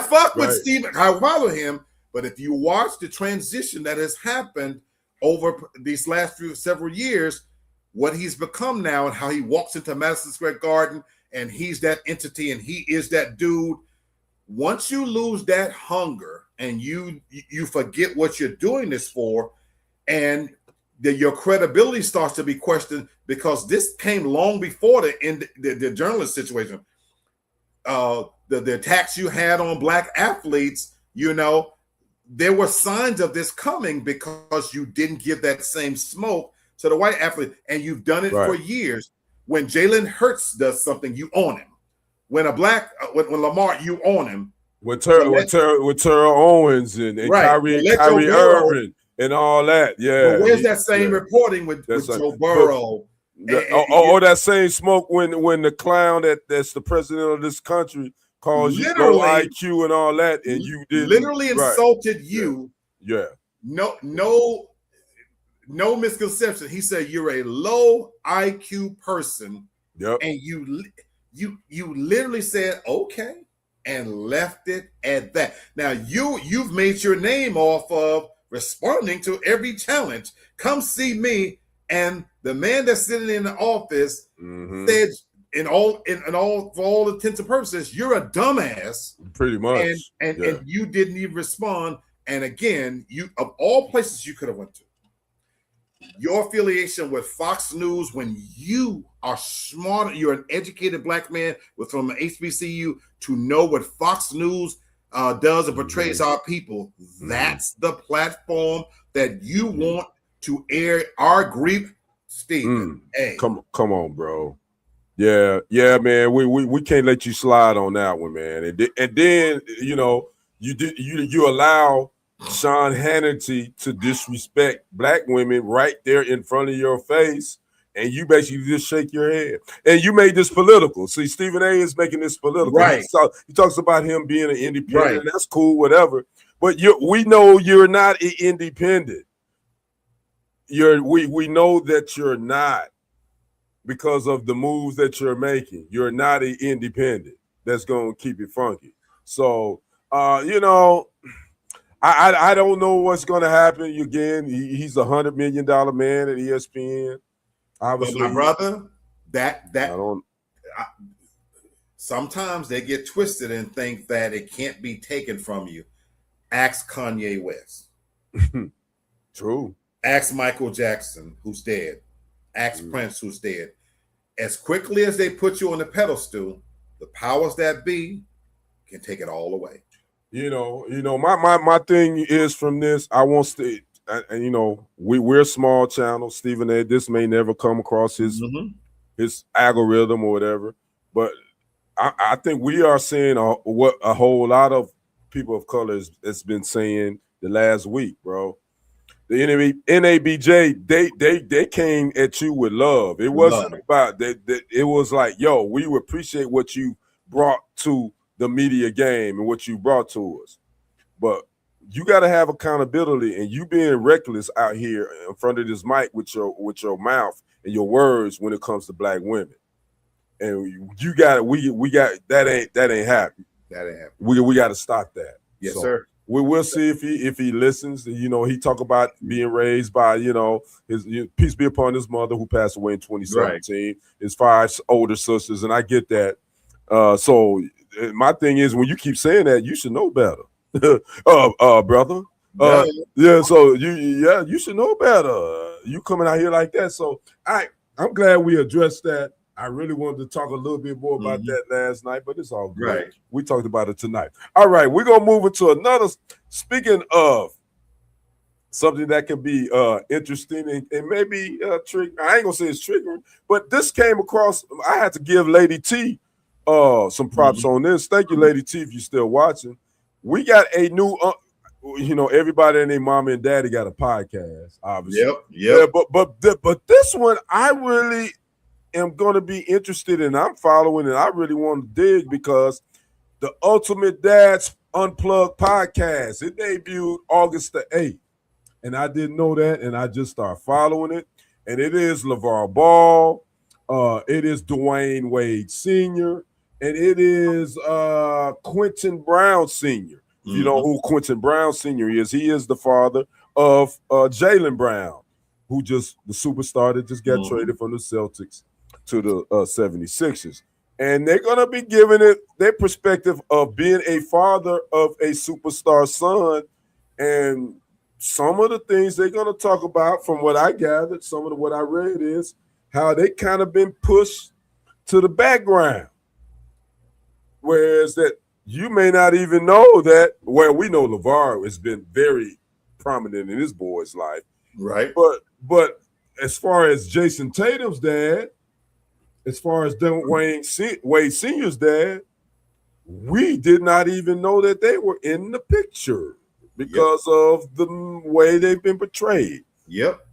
fuck with Stephen. I follow him. But if you watch the transition that has happened over these last several years, what he's become now and how he walks into Madison Square Garden and he's that entity and he is that dude. Once you lose that hunger and you forget what you're doing this for, and your credibility starts to be questioned, because this came long before the journalist situation. The attacks you had on black athletes, there were signs of this coming because you didn't give that same smoke to the white athlete, and you've done it for years. When Jalen Hurts does something, you own him. When when Lamar, you own him. With Terrell Owens and Kyrie Irving and all that. Yeah. But where's that same reporting with Joe Burrow? That same smoke when the clown that's the president of this country calls you low IQ and all that, and you did literally insulted you. Yeah. No misconception. He said you're a low IQ person. Yep. And you literally said okay and left it at that. Now you've made your name off of responding to every challenge. Come see me. And the man that's sitting in the office said, for all intents and purposes, you're a dumbass. Pretty much. And you didn't even respond. And again, you, of all places you could have went to, your affiliation with Fox News, when you are smart, you're an educated black man from the HBCU, to know what Fox News does and portrays our people. That's the platform that you want to air our grief, Stephen. Hey. Come on, bro. Yeah, man. We can't let you slide on that one, man. And then you allow Sean Hannity to disrespect black women right there in front of your face, and you basically just shake your head. And you made this political. See, Stephen A. is making this political. Right. He talks about him being an independent. Right. That's cool, whatever. But we know you're not an independent. We know that you're not, because of the moves that you're making. You're not an independent that's going to keep it funky. So, I don't know what's going to happen. Again, he's $100 million man at ESPN. Obviously, but my brother, sometimes they get twisted and think that it can't be taken from you. Ask Kanye West. True. Ask Michael Jackson, who's dead. Ask Prince, who's dead. As quickly as they put you on the pedestal, the powers that be can take it all away. My thing is, from this, I won't stay. And we're a small channel, Stephen A. This may never come across his algorithm or whatever, but I think we are seeing what a whole lot of people of color has been saying the last week, bro. the NABJ, they came at you with love. It Love wasn't it. about that. It was like, yo, we appreciate what you brought to the media game and what you brought to us. But you got to have accountability, and you being reckless out here in front of this mic with your mouth and your words when it comes to black women. And you got it. We got that ain't happening. That ain't happening. We got to stop that. Yes, So sir. we will see if he listens. You know, he talk about being raised by his peace be upon his mother who passed away in 2017. His 5 older sisters, and I get that. So my thing is, when you keep saying that, you should know better, brother. Duh. Yeah. So you should know better. You coming out here like that. So I'm glad we addressed that. I really wanted to talk a little bit more about that last night, but it's all good. Right. We talked about it tonight. All right, we're gonna move into another. Speaking of something that can be interesting and maybe trick. I ain't gonna say it's triggering, but this came across. I had to give Lady T some props on this. Thank you, Lady T, if you're still watching. We got a new. Everybody and their mama and daddy got a podcast. Obviously, Yep. Yeah, but this one I really am going to be interested in. I'm following and I really want to dig because the Ultimate Dads Unplugged podcast, it debuted August the 8th. And I didn't know that, and I just started following it. And it is LeVar Ball, it is Dwayne Wade Sr., and it is Quentin Brown Sr. If you know who Quentin Brown Sr. is, he is the father of Jaylen Brown, who the superstar that just got traded from the Celtics to the 76ers. And they're going to be giving it their perspective of being a father of a superstar son. And some of the things they're going to talk about, from what I gathered, some of what I read is how they kind of been pushed to the background. Whereas that you may not even know that, well, we know LeVar has been very prominent in his boy's life. Right. But as far as Jason Tatum's dad, as far as Dwayne Wade Sr.'s dad, we did not even know that they were in the picture because of the way they've been portrayed. Yep.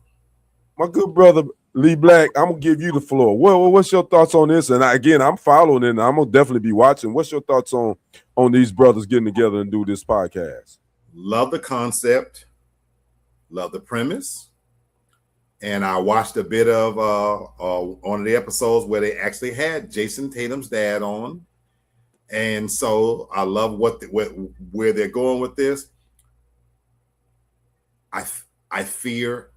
My good brother Lee Black, I'm gonna give you the floor. Well, what's your thoughts on this? And I'm following it, and I'm gonna definitely be watching. What's your thoughts on these brothers getting together and do this podcast? Love the concept, love the premise. And I watched a bit of one of the episodes where they actually had Jason Tatum's dad on, and so I love where they're going with this. I fear,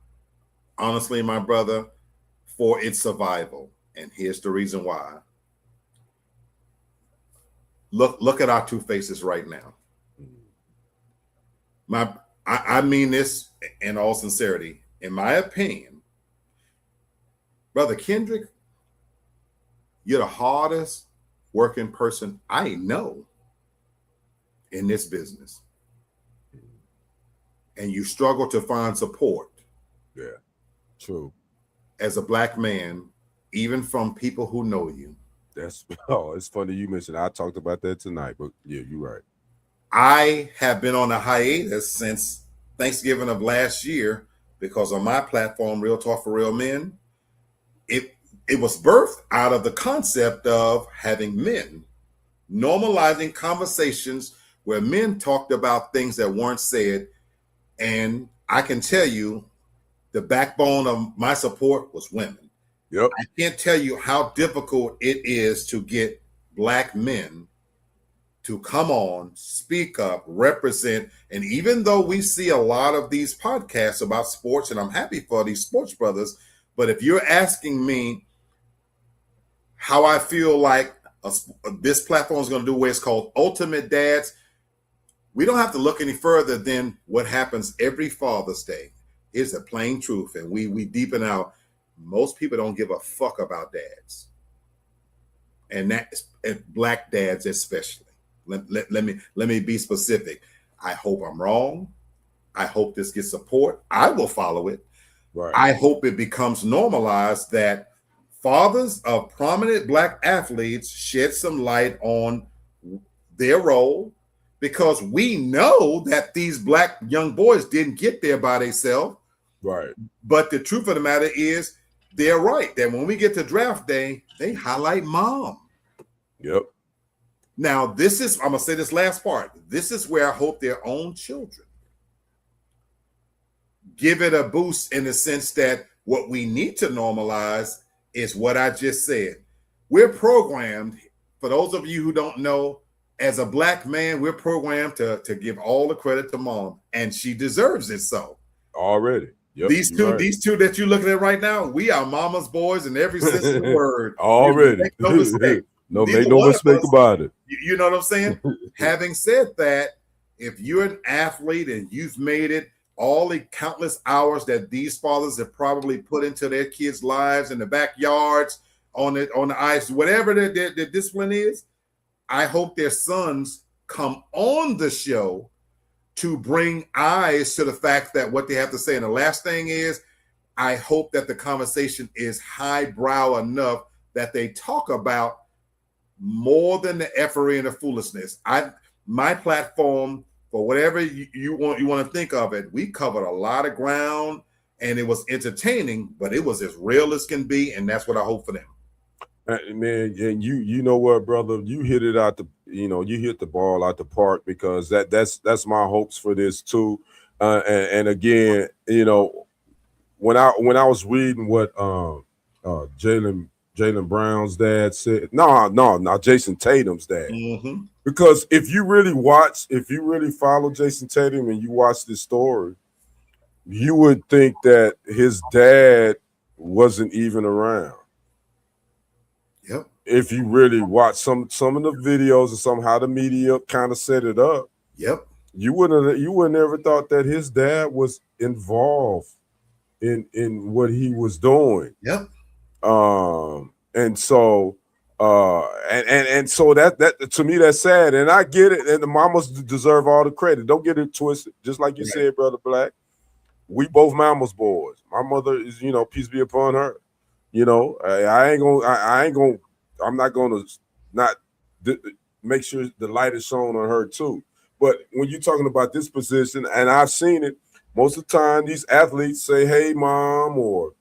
honestly, my brother, for its survival, and here's the reason why. Look at our two faces right now. I mean this in all sincerity. In my opinion, Brother Kendrick, you're the hardest working person I know in this business. And you struggle to find support. Yeah, true. As a black man, even from people who know you. It's funny you mentioned. I talked about that tonight, but yeah, you're right. I have been on a hiatus since Thanksgiving of last year because on my platform, Real Talk for Real Men, it was birthed out of the concept of having men normalizing conversations where men talked about things that weren't said. And I can tell you the backbone of my support was women. Yep. I can't tell you how difficult it is to get black men to come on, speak up, represent. And even though we see a lot of these podcasts about sports, and I'm happy for these sports brothers, but if you're asking me how I feel like this platform is going to do what it's called Ultimate Dads, we don't have to look any further than what happens every Father's Day. Here's the plain truth, and we deepen out. Most people don't give a fuck about dads, and black dads especially. Let me be specific. I hope I'm wrong. I hope this gets support. I will follow it. Right. I hope it becomes normalized that fathers of prominent black athletes shed some light on their role, because we know that these black young boys didn't get there by themselves. Right. But the truth of the matter is, they're right that when we get to draft day, they highlight mom. Yep. Now, this is, I'm going to say this last part. This is where I hope their own children give it a boost in the sense that what we need to normalize is what I just said. We're programmed, for those of you who don't know, as a black man, we're programmed to give all the credit to mom, and she deserves it so. Already. Yep. These two that you're looking at right now, we are mama's boys in every sense of the word. Already. Make no mistake. No, make no mistake about it. You know what I'm saying? Having said that, if you're an athlete and you've made it, all the countless hours that these fathers have probably put into their kids' lives in the backyards, on the ice, whatever their discipline is, I hope their sons come on the show to bring eyes to the fact that what they have to say. And the last thing is, I hope that the conversation is highbrow enough that they talk about more than the effery and the foolishness. My platform, for whatever you want to think of it, we covered a lot of ground and it was entertaining, but it was as real as can be, and that's what I hope for them. Man, and you know what, brother, you hit it out you hit the ball out the park, because that's my hopes for this too. And again, when I was reading what Jalen Brown's dad said, no, Jason Tatum's dad. Mm-hmm. Because if you really follow Jason Tatum and you watch this story, you would think that his dad wasn't even around. Yep. If you really watch some of the videos and somehow the media kind of set it up, yep, you wouldn't ever thought that his dad was involved in what he was doing. Yep. And so and so that to me, that's sad. And I get it, and the mamas deserve all the credit. Don't get it twisted. Just like you said, Brother Black, we both mama's boys. My mother is, peace be upon her. I'm not gonna not make sure the light is shown on her too. But when you're talking about this position, and I've seen it, most of the time these athletes say, "Hey, mom," or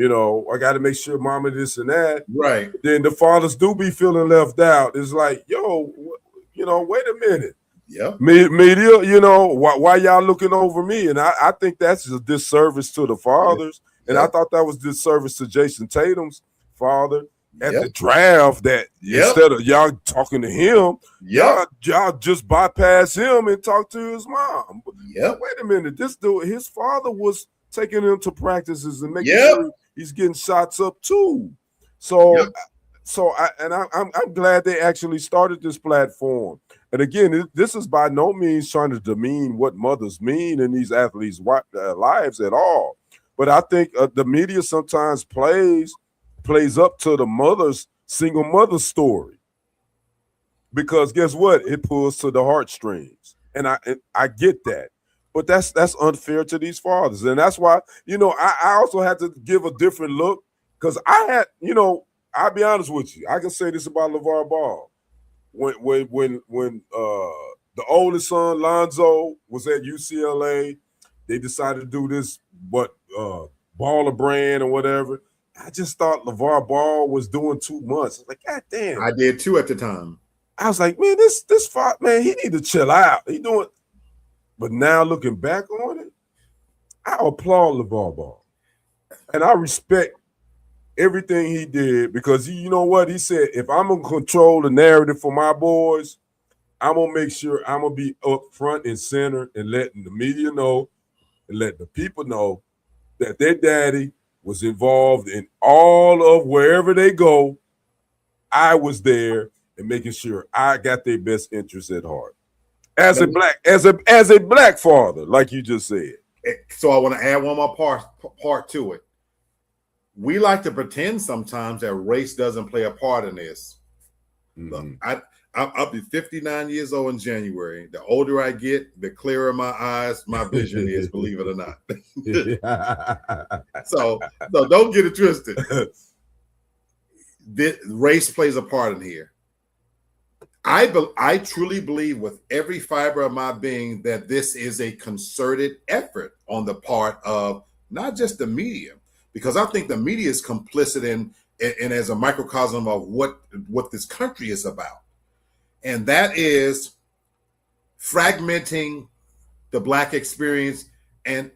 I got to make sure mama this and that. Right. Then the fathers do be feeling left out. It's like, yo, wait a minute. Yeah. Media, why y'all looking over me? And I think that's a disservice to the fathers. And I thought that was disservice to Jason Tatum's father at the draft, that instead of y'all talking to him, y'all just bypass him and talk to his mom. Yep. Wait a minute. This dude, his father was taking him to practices and making sure he's getting shots up too. So I'm glad they actually started this platform. And again, this is by no means trying to demean what mothers mean in these athletes' lives at all. But I think the media sometimes plays up to the single mother story, because guess what? It pulls to the heartstrings, and I get that. But that's unfair to these fathers, and that's why I also had to give a different look, because I had I'll be honest with you, I can say this about LeVar Ball. When the oldest son Lonzo was at UCLA, they decided to do this baller brand or whatever. I just thought LeVar Ball was doing too much. I was like, God damn. I did too at the time. I was like, man, this man, he need to chill out. He doing. But now looking back on it, I applaud LeVar Ball, and I respect everything he did, because you know what he said. If I'm gonna control the narrative for my boys, I'm gonna make sure I'm gonna be up front and center and letting the media know and let the people know that their daddy was involved in all of wherever they go. I was there and making sure I got their best interests at heart. As a black father, like you just said. So I want to add one more part to it. We like to pretend sometimes that race doesn't play a part in this. Mm-hmm. Look, I'll be 59 years old in January. The older I get, the clearer my eyes, my vision is, believe it or not. So don't get it twisted. Race plays a part in here. I truly believe with every fiber of my being that this is a concerted effort on the part of not just the media, because I think the media is complicit in as a microcosm of what this country is about, and that is fragmenting the Black experience and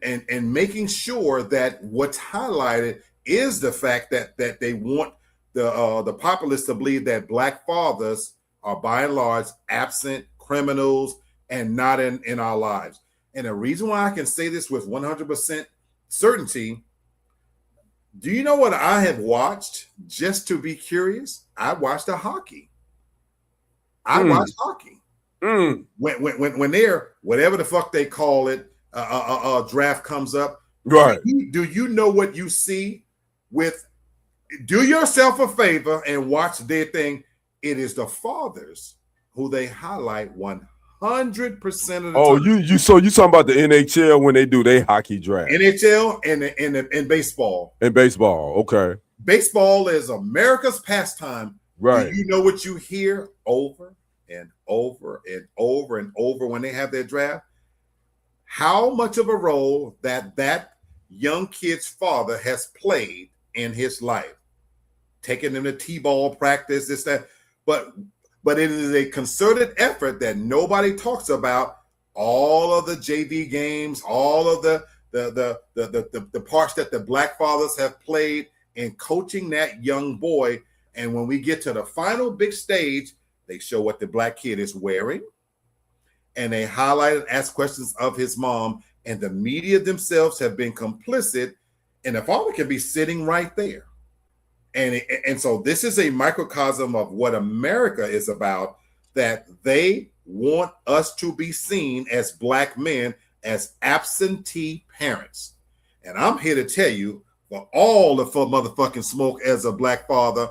making sure that what's highlighted is the fact that they want the populace to believe that Black fathers are by and large absent, criminals, and not in our lives. And the reason why I can say this with 100% certainty, do you know what I have watched just to be curious? I watched the hockey. I watched hockey. When they're whatever the fuck they call it, draft comes up. Right. Do you know what you see with? Do yourself a favor and watch their thing. It is the fathers who they highlight 100% of the time. Oh, you talking about the NHL when they do their hockey draft? NHL and baseball. And baseball, okay. Baseball is America's pastime. Right. Do you know what you hear over and over and over and over when they have their draft? How much of a role that young kid's father has played in his life, taking them to t-ball practice, this, that, but it is a concerted effort that nobody talks about. All of the JV games, all of the parts that the Black fathers have played in coaching that young boy. And when we get to the final big stage, they show what the Black kid is wearing, and they highlight and ask questions of his mom, and the media themselves have been complicit, and the father can be sitting right there. And so this is a microcosm of what America is about, that they want us to be seen as Black men as absentee parents. And I'm here to tell you, for all the motherfucking smoke as a Black father,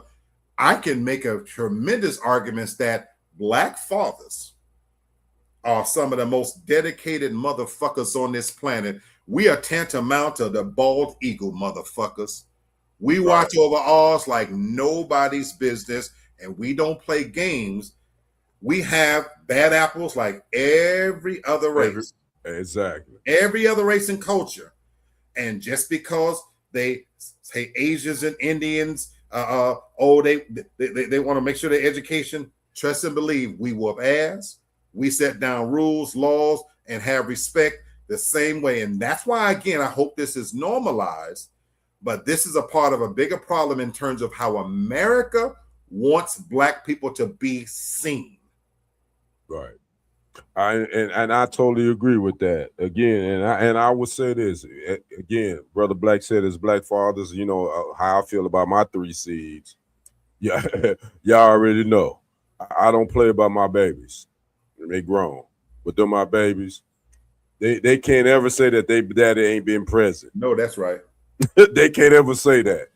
I can make a tremendous arguments that Black fathers are some of the most dedicated motherfuckers on this planet. We are tantamount to the bald eagle motherfuckers. We watch over ours like nobody's business, and we don't play games. We have bad apples like every other race. Exactly. Every other race and culture. And just because they say Asians and Indians, they want to make sure their education, trust and believe, we whoop ass. We set down rules, laws, and have respect the same way. And that's why, again, I hope this is normalized. But this is a part of a bigger problem in terms of how America wants Black people to be seen. Right. I totally agree with that. Again, and I would say this again. Brother Black said, as Black fathers, you know how I feel about my 3 seeds. Yeah, y'all already know. I don't play about my babies. They grown, but they're my babies. They can't ever say that they daddy ain't been present. No, that's right. They can't ever say that.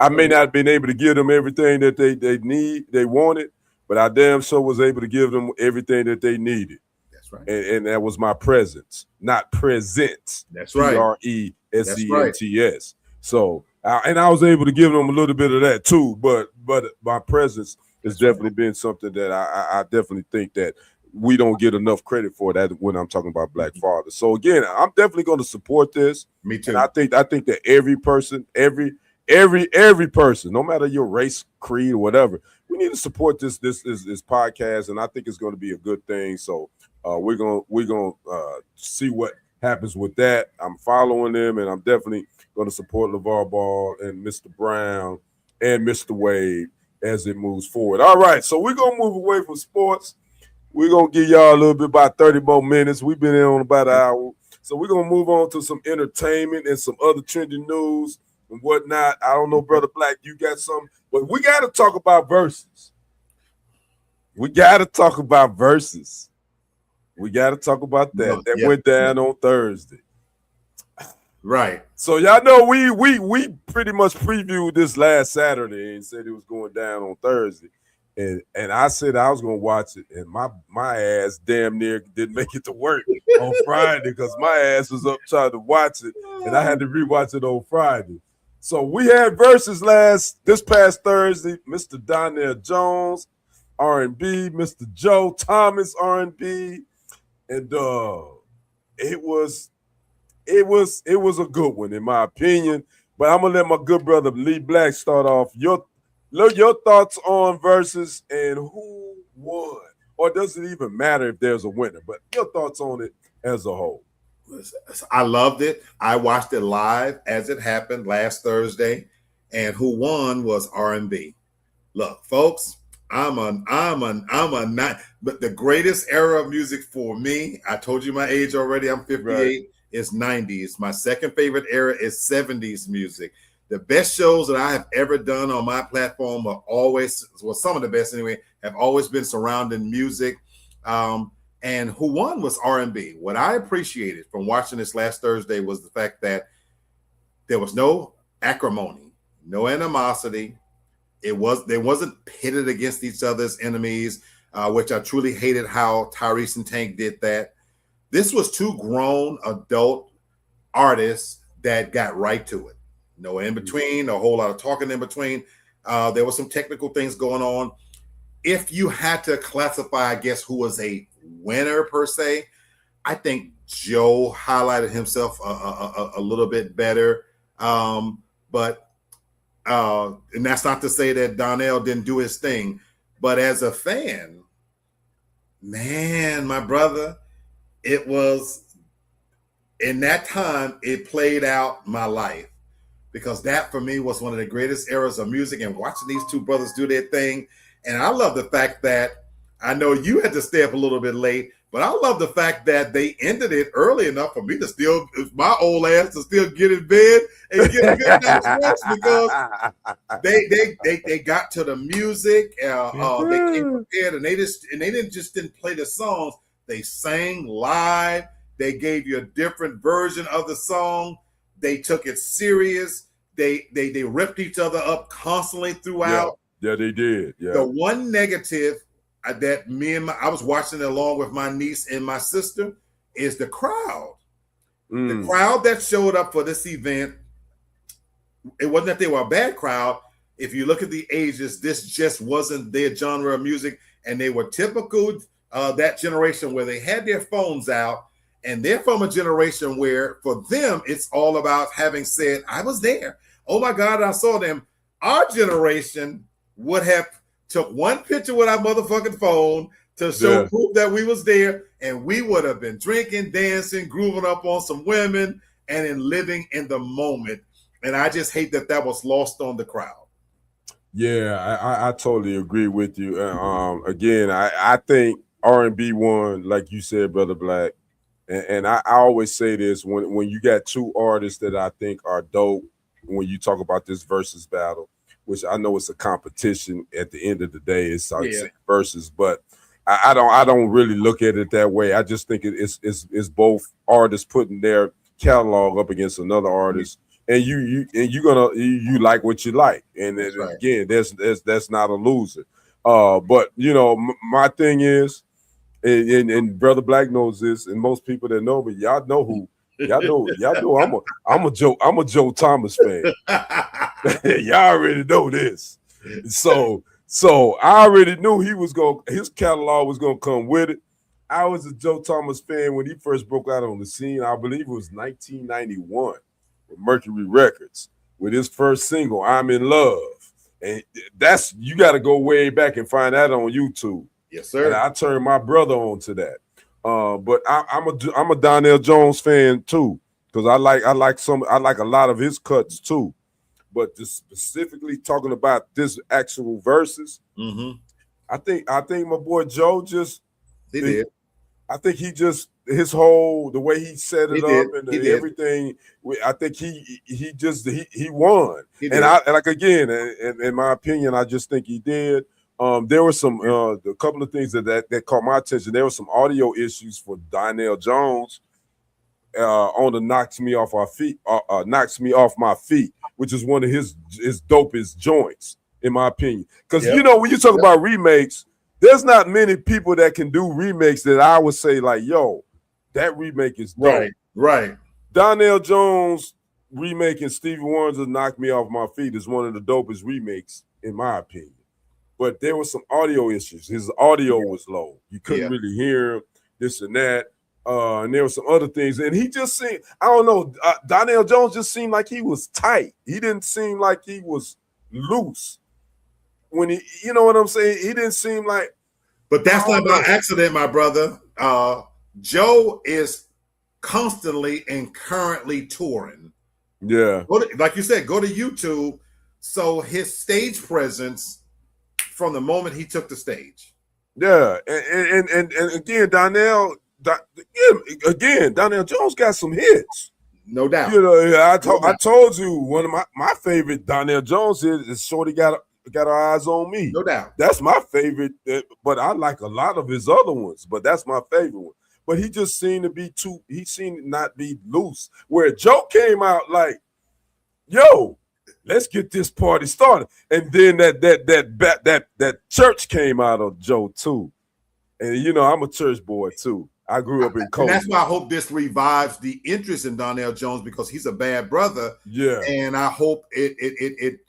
I may not have been able to give them everything that they wanted, but I damn sure was able to give them everything that they needed. That's right. And that was my presence, not presents. That's right. PRESENTS. So, I was able to give them a little bit of that too, but my presence has definitely been something that I definitely think that we don't get enough credit for that when I'm talking about Black fathers. So again, I'm definitely going to support this. Me too. And I think that every person, every person, no matter your race, creed, or whatever, we need to support this podcast, and I think it's going to be a good thing. So we're gonna see what happens with that. I'm following them, and I'm definitely going to support LeVar Ball and Mr. Brown and Mr. Wade as it moves forward. All right, so we're gonna move away from sports. We're going to give y'all a little bit, about 30 more minutes. We've been in on about an hour. So we're going to move on to some entertainment and some other trending news and whatnot. I don't know, Brother Black, you got something? But we got to talk about verses. We got to talk about verses. We got to talk about that. That went down on Thursday. Right. So y'all know we pretty much previewed this last Saturday and said it was going down on Thursday. And I said I was gonna watch it, and my ass damn near didn't make it to work on Friday because my ass was up trying to watch it, and I had to rewatch it on Friday. So we had verses this past Thursday. Mr. Donnell Jones, R&B, Mr. Joe Thomas, R&B, and it was it was a good one in my opinion. But I'm gonna let my good brother Lee Black start off. Your thoughts on versus and who won, or does it even matter if there's a winner? But your thoughts on it as a whole. I loved it. I watched it live as it happened last Thursday, and who won was R&B. Look, folks, I'm a not, but the greatest era of music for me, I told you my age already, I'm 58, Right. is 90s. My second favorite era is 70s music. The best shows that I have ever done on my platform are always, well, some of the best anyway, have always been surrounding music. And who won was R&B. What I appreciated from watching this last Thursday was the fact that there was no acrimony, no animosity. They wasn't pitted against each other's enemies, which I truly hated how Tyrese and Tank did that. This was two grown adult artists that got right to it. No in between, a whole lot of talking in between. There were some technical things going on. If you had to classify, I guess, who was a winner per se, I think Joe highlighted himself a little bit better. But and that's not to say that Donnell didn't do his thing, but as a fan, man, my brother, it was in that time it played out my life, because that for me was one of the greatest eras of music, and watching these two brothers do their thing. And I love the fact that, I know you had to stay up a little bit late, but I love the fact that they ended it early enough for me to still, my old ass, to still get in bed and get a good night's rest, because they got to the music. They came prepared, and they didn't play the songs. They sang live. They gave you a different version of the song. They took it serious. They ripped each other up constantly throughout. Yeah, they did. Yeah. The one negative that I was watching it along with my niece and my sister is the crowd. The crowd that showed up for this event, it wasn't that they were a bad crowd. If you look at the ages, this just wasn't their genre of music, and they were typical that generation where they had their phones out, and they're from a generation where for them it's all about having said, I was there. Oh my God, I saw them. Our generation would have took one picture with our motherfucking phone to show proof that we was there, and we would have been drinking, dancing, grooving up on some women, and in living in the moment. And I just hate that was lost on the crowd. Yeah, I totally agree with you. Again, I think R&B won, like you said, Brother Black. And I always say this, when you got two artists that I think are dope, when you talk about this versus battle, which I know it's a competition at the end of the day, it's versus, but I don't really look at it that way. I just think it's both artists putting their catalog up against another artist, and you like what you like, and right. Again, that's not a loser. But my thing is, and Brother Black knows this, and most people that know me, y'all know I'm a Joe Thomas fan. Y'all already know this. So I already knew his catalog was gonna come with it. I was a Joe Thomas fan when he first broke out on the scene. I believe it was 1991 with Mercury Records with his first single, I'm in Love. And you got to go way back and find that on YouTube. Yes, sir. And I turned my brother on to that. But I'm a Donnell Jones fan too, because I like a lot of his cuts too. But just specifically talking about this actual verses, I think my boy Joe he did. I think the way he set it up and everything. I think he won. And I like, again, in my opinion, I just think he did. There were a couple of things that caught my attention. There were some audio issues for Donnell Jones on the Knocks Me Off My Feet, which is one of his dopest joints, in my opinion. Because when you talk about remakes, there's not many people that can do remakes that I would say like, yo, that remake is dope. Right. Donnell Jones remaking Stevie Wonder's Knock Me Off My Feet is one of the dopest remakes, in my opinion. But there were some audio issues. His audio was low. You couldn't really hear him, this and that. And there were some other things, and he just seemed, I don't know, Donnell Jones just seemed like he was tight. He didn't seem like he was loose when he, you know what I'm saying? He didn't seem like. But that's not by accident, my brother. Joe is constantly and currently touring. Yeah. Like you said, go to YouTube. So his stage presence from the moment he took the stage. Yeah. And again, Donnell Jones got some hits. No doubt. You know, I told you one of my favorite Donnell Jones is Shorty Got Her Eyes on Me. No doubt. That's my favorite, but I like a lot of his other ones, but that's my favorite one. But he just seemed to not be loose. Where Joe came out like, yo, let's get this party started. And then that church came out of Joe too. And you know, I'm a church boy too. I grew up in Coleman. And that's why I hope this revives the interest in Donnell Jones, because he's a bad brother. Yeah. And I hope it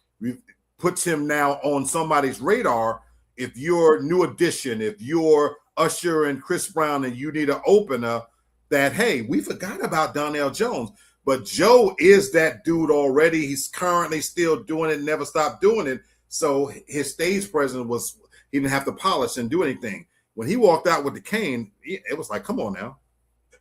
puts him now on somebody's radar. If you're New Edition, if you're Usher and Chris Brown and you need an opener, that, hey, we forgot about Donnell Jones. But Joe is that dude already. He's currently still doing it, never stopped doing it. So his stage presence he didn't have to polish and do anything. When he walked out with the cane, it was like, come on now.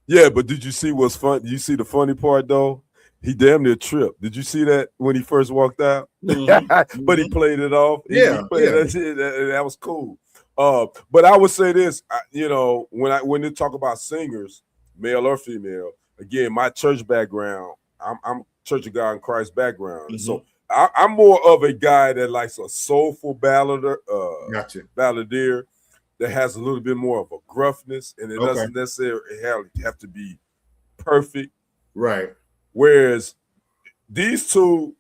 Yeah, but did you see what's fun? You see the funny part though? He damn near tripped. Did you see that when he first walked out? Mm-hmm. But he played it off. Yeah, that was cool. But I would say this, you know, when they talk about singers, male or female, again, my church background, I'm Church of God in Christ background, mm-hmm. So I'm more of a guy that likes a soulful ballader, balladeer that has a little bit more of a gruffness, and it doesn't necessarily have to be perfect, right? Whereas these two,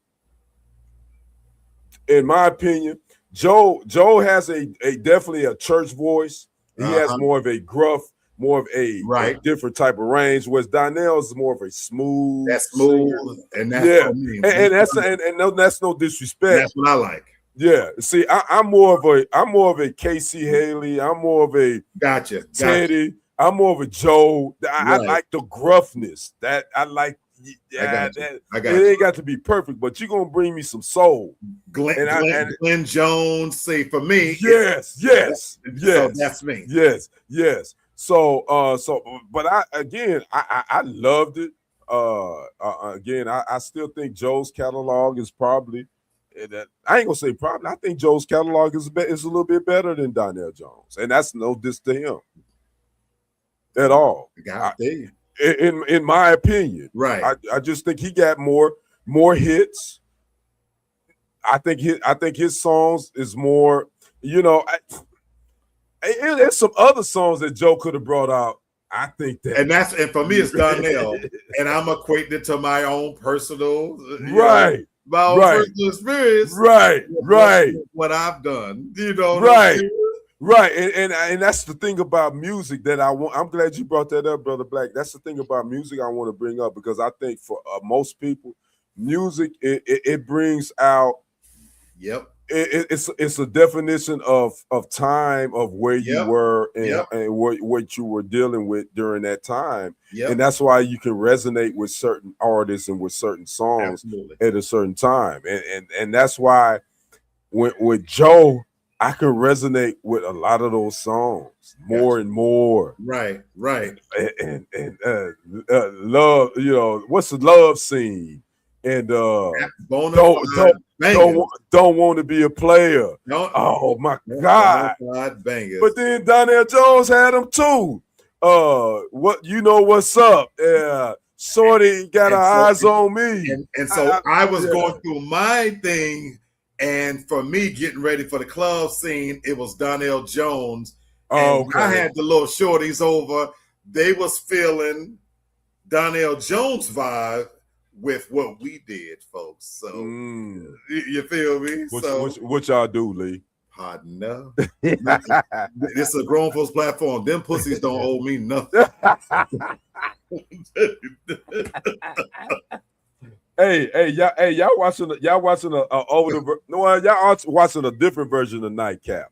in my opinion, Joe has a definitely a church voice. He has more of a gruff, more of a different type of range. Whereas Donnell is more of a smooth, and that's what I mean. and that's no disrespect. That's what I like. Yeah, see, I'm more of a Casey Haley. I'm more of a Teddy. I'm more of a Joe. I like the gruffness. That I like. Yeah, it ain't got to be perfect, but you're gonna bring me some soul. Glenn Jones, say for me. Yes. So that's me. Yes. So, but I loved it. Again, I still think Joe's catalog is probably. I ain't gonna say probably. I think Joe's catalog is a little bit better than Donnell Jones, and that's no diss to him at all. In my opinion, right? I just think he got more hits. I think his songs is more. You know, there's some other songs that Joe could have brought out. I think that, and for me it's Donnell, and I'm equating it to my own personal my own personal experience, right. What I've done, you know, right, and that's the thing about music that I want. I'm glad you brought that up, Brother Black. That's the thing about music I want to bring up, because I think for most people, music it brings out. Yep. It's a definition of time, of where you were and what you were dealing with during that time. And that's why you can resonate with certain artists and with certain songs at a certain time. And that's why with Joe, I can resonate with a lot of those songs more and more. Right. And love, you know, what's the love scene? And don't want to be a player. Oh my God! But then Donnell Jones had them too. What you know? What's up? Yeah, Shorty got her eyes on me. And so I was going through my thing, and for me getting ready for the club scene, it was Donnell Jones. I had the little shorties over. They was feeling Donnell Jones vibe with what we did, folks. So you feel me? What y'all do, Lee? Partner. It's a grown folks platform. Them pussies don't owe me nothing. Hey, y'all watching a older y'all watching a different version of Nightcap.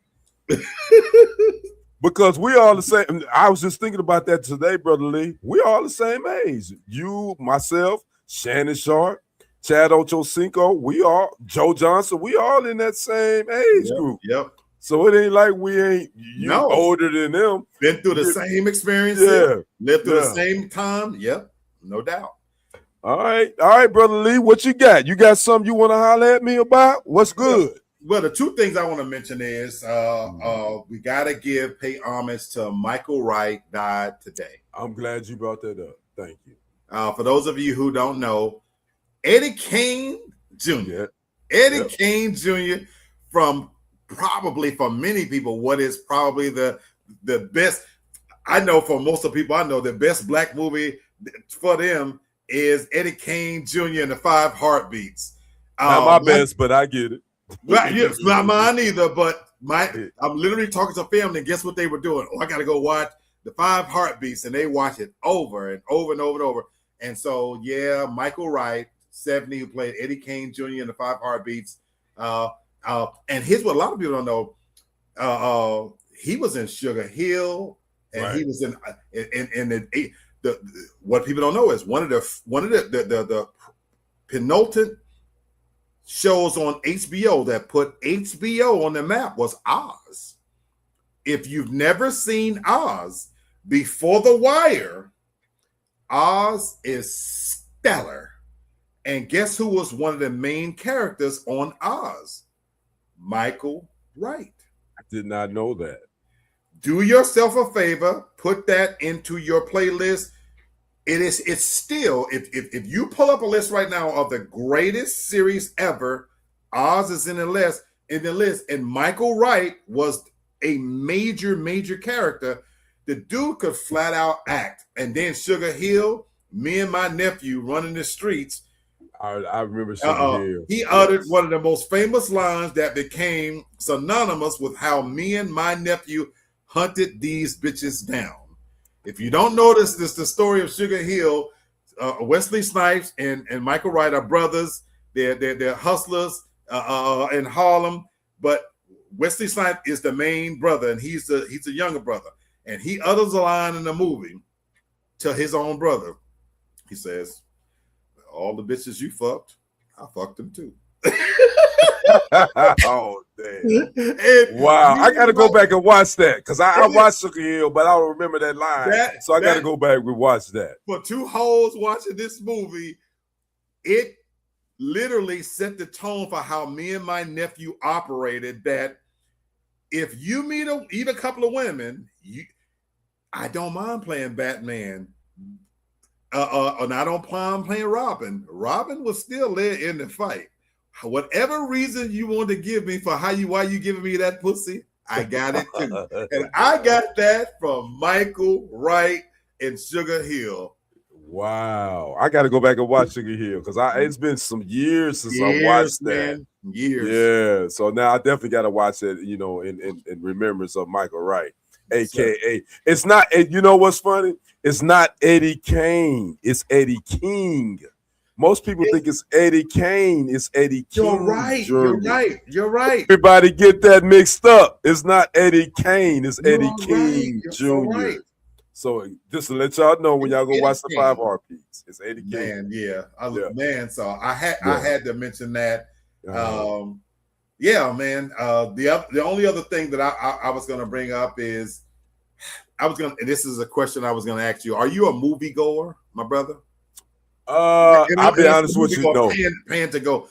Because we all the same. I was just thinking about that today, Brother Lee. We all the same age. You, myself, Shannon Sharp, Chad Ochocinco, we all, Joe Johnson, we all in that same age group. Yep. So it ain't like we ain't older than them. Been through the same experiences. Lived through the same time. Yep, no doubt. All right, Brother Lee, what you got? You got something you want to holler at me about? What's good? Well, the two things I want to mention is we got to pay homage to Michael Wright, died today. I'm glad you brought that up. Thank you. For those of you who don't know, Eddie Kane Jr. Kane Jr. from probably for many people, what is probably the best. I know for most of the people I know, the best black movie for them is Eddie Kane Jr. and the Five Heartbeats. Not my best, but I get it. Right, it's not mine either, but I'm literally talking to family, and guess what they were doing? Oh, I got to go watch the Five Heartbeats, and they watch it over and over and over and over. And so, yeah, Michael Wright, 70, who played Eddie Kane Jr. in the Five Heartbeats. And here's what a lot of people don't know. He was in Sugar Hill, and he was in what people don't know is one of the penultimate shows on HBO that put HBO on the map was Oz. If you've never seen Oz, before The Wire, Oz is stellar. And guess who was one of the main characters on Oz? Michael Wright. I did not know that. Do yourself a favor, put that into your playlist. It's still, if you pull up a list right now of the greatest series ever, Oz is in the list, and Michael Wright was a major character. The dude could flat out act. And then Sugar Hill, Me and My Nephew running the streets. I remember Sugar Hill. He uttered one of the most famous lines that became synonymous with how Me and My Nephew hunted these bitches down. If you don't notice, this the story of Sugar Hill. Wesley Snipes and Michael Wright are brothers. They're hustlers in Harlem, but Wesley Snipes is the main brother, and he's a younger brother. And he utters a line in the movie to his own brother. He says, "All the bitches you fucked, I fucked them too." Oh damn! Wow, I got to go back and watch that because I watched Sugar Hill, but I don't remember that line. So I got to go back and watch that. For two hoes watching this movie, it literally set the tone for how Me and My Nephew operated. That if you eat a couple of women, I don't mind playing Batman. And I don't mind playing Robin. Robin was still there in the fight. Whatever reason you want to give me for why you giving me that pussy, I got it too. And I got that from Michael Wright and Sugar Hill. Wow. I got to go back and watch Sugar Hill because it's been some years since I watched that. Man, years. Yeah. So now I definitely got to watch it, in remembrance of Michael Wright, a.k.a. It's not, you know what's funny? It's not Eddie Kane. It's Eddie King. Most people think it's Eddie Kane. It's Eddie King. You're right. Everybody get that mixed up. It's not Eddie Kane. It's Eddie King Jr. So just to let y'all know when y'all go watch the Five Heartbeats, it's Eddie King. Man, so I had to mention that. Man. The only other thing that I was going to bring up is and this is a question I was going to ask you. Are you a movie goer, my brother? I'll be honest with you, no. Paying to go.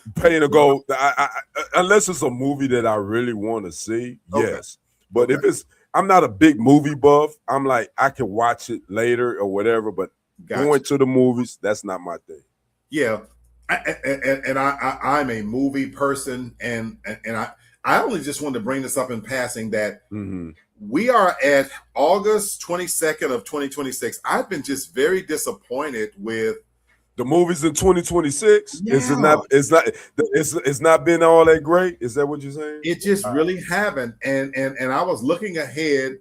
Unless it's a movie that I really want to see, yes. But if I'm not a big movie buff. I'm like, I can watch it later or whatever, but going to the movies, that's not my thing. Yeah. I'm a movie person, and I only just wanted to bring this up in passing that we are at August 22nd of 2026. I've been just very disappointed with the movies in 2026. Yeah. It's not been all that great. Is that what you're saying? It just really haven't. And I was looking ahead,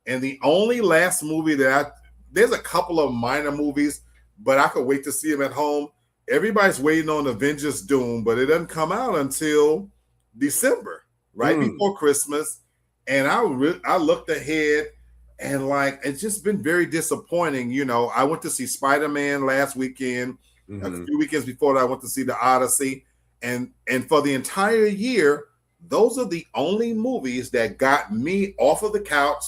and the only last movie there's a couple of minor movies, but I could wait to see them at home. Everybody's waiting on Avengers Doom, but it doesn't come out until December, right before Christmas. And I looked ahead, And like it's just been very disappointing. You know, I went to see Spider-Man last weekend. A few weekends before that, I went to see the Odyssey, and for the entire year, those are the only movies that got me off of the couch,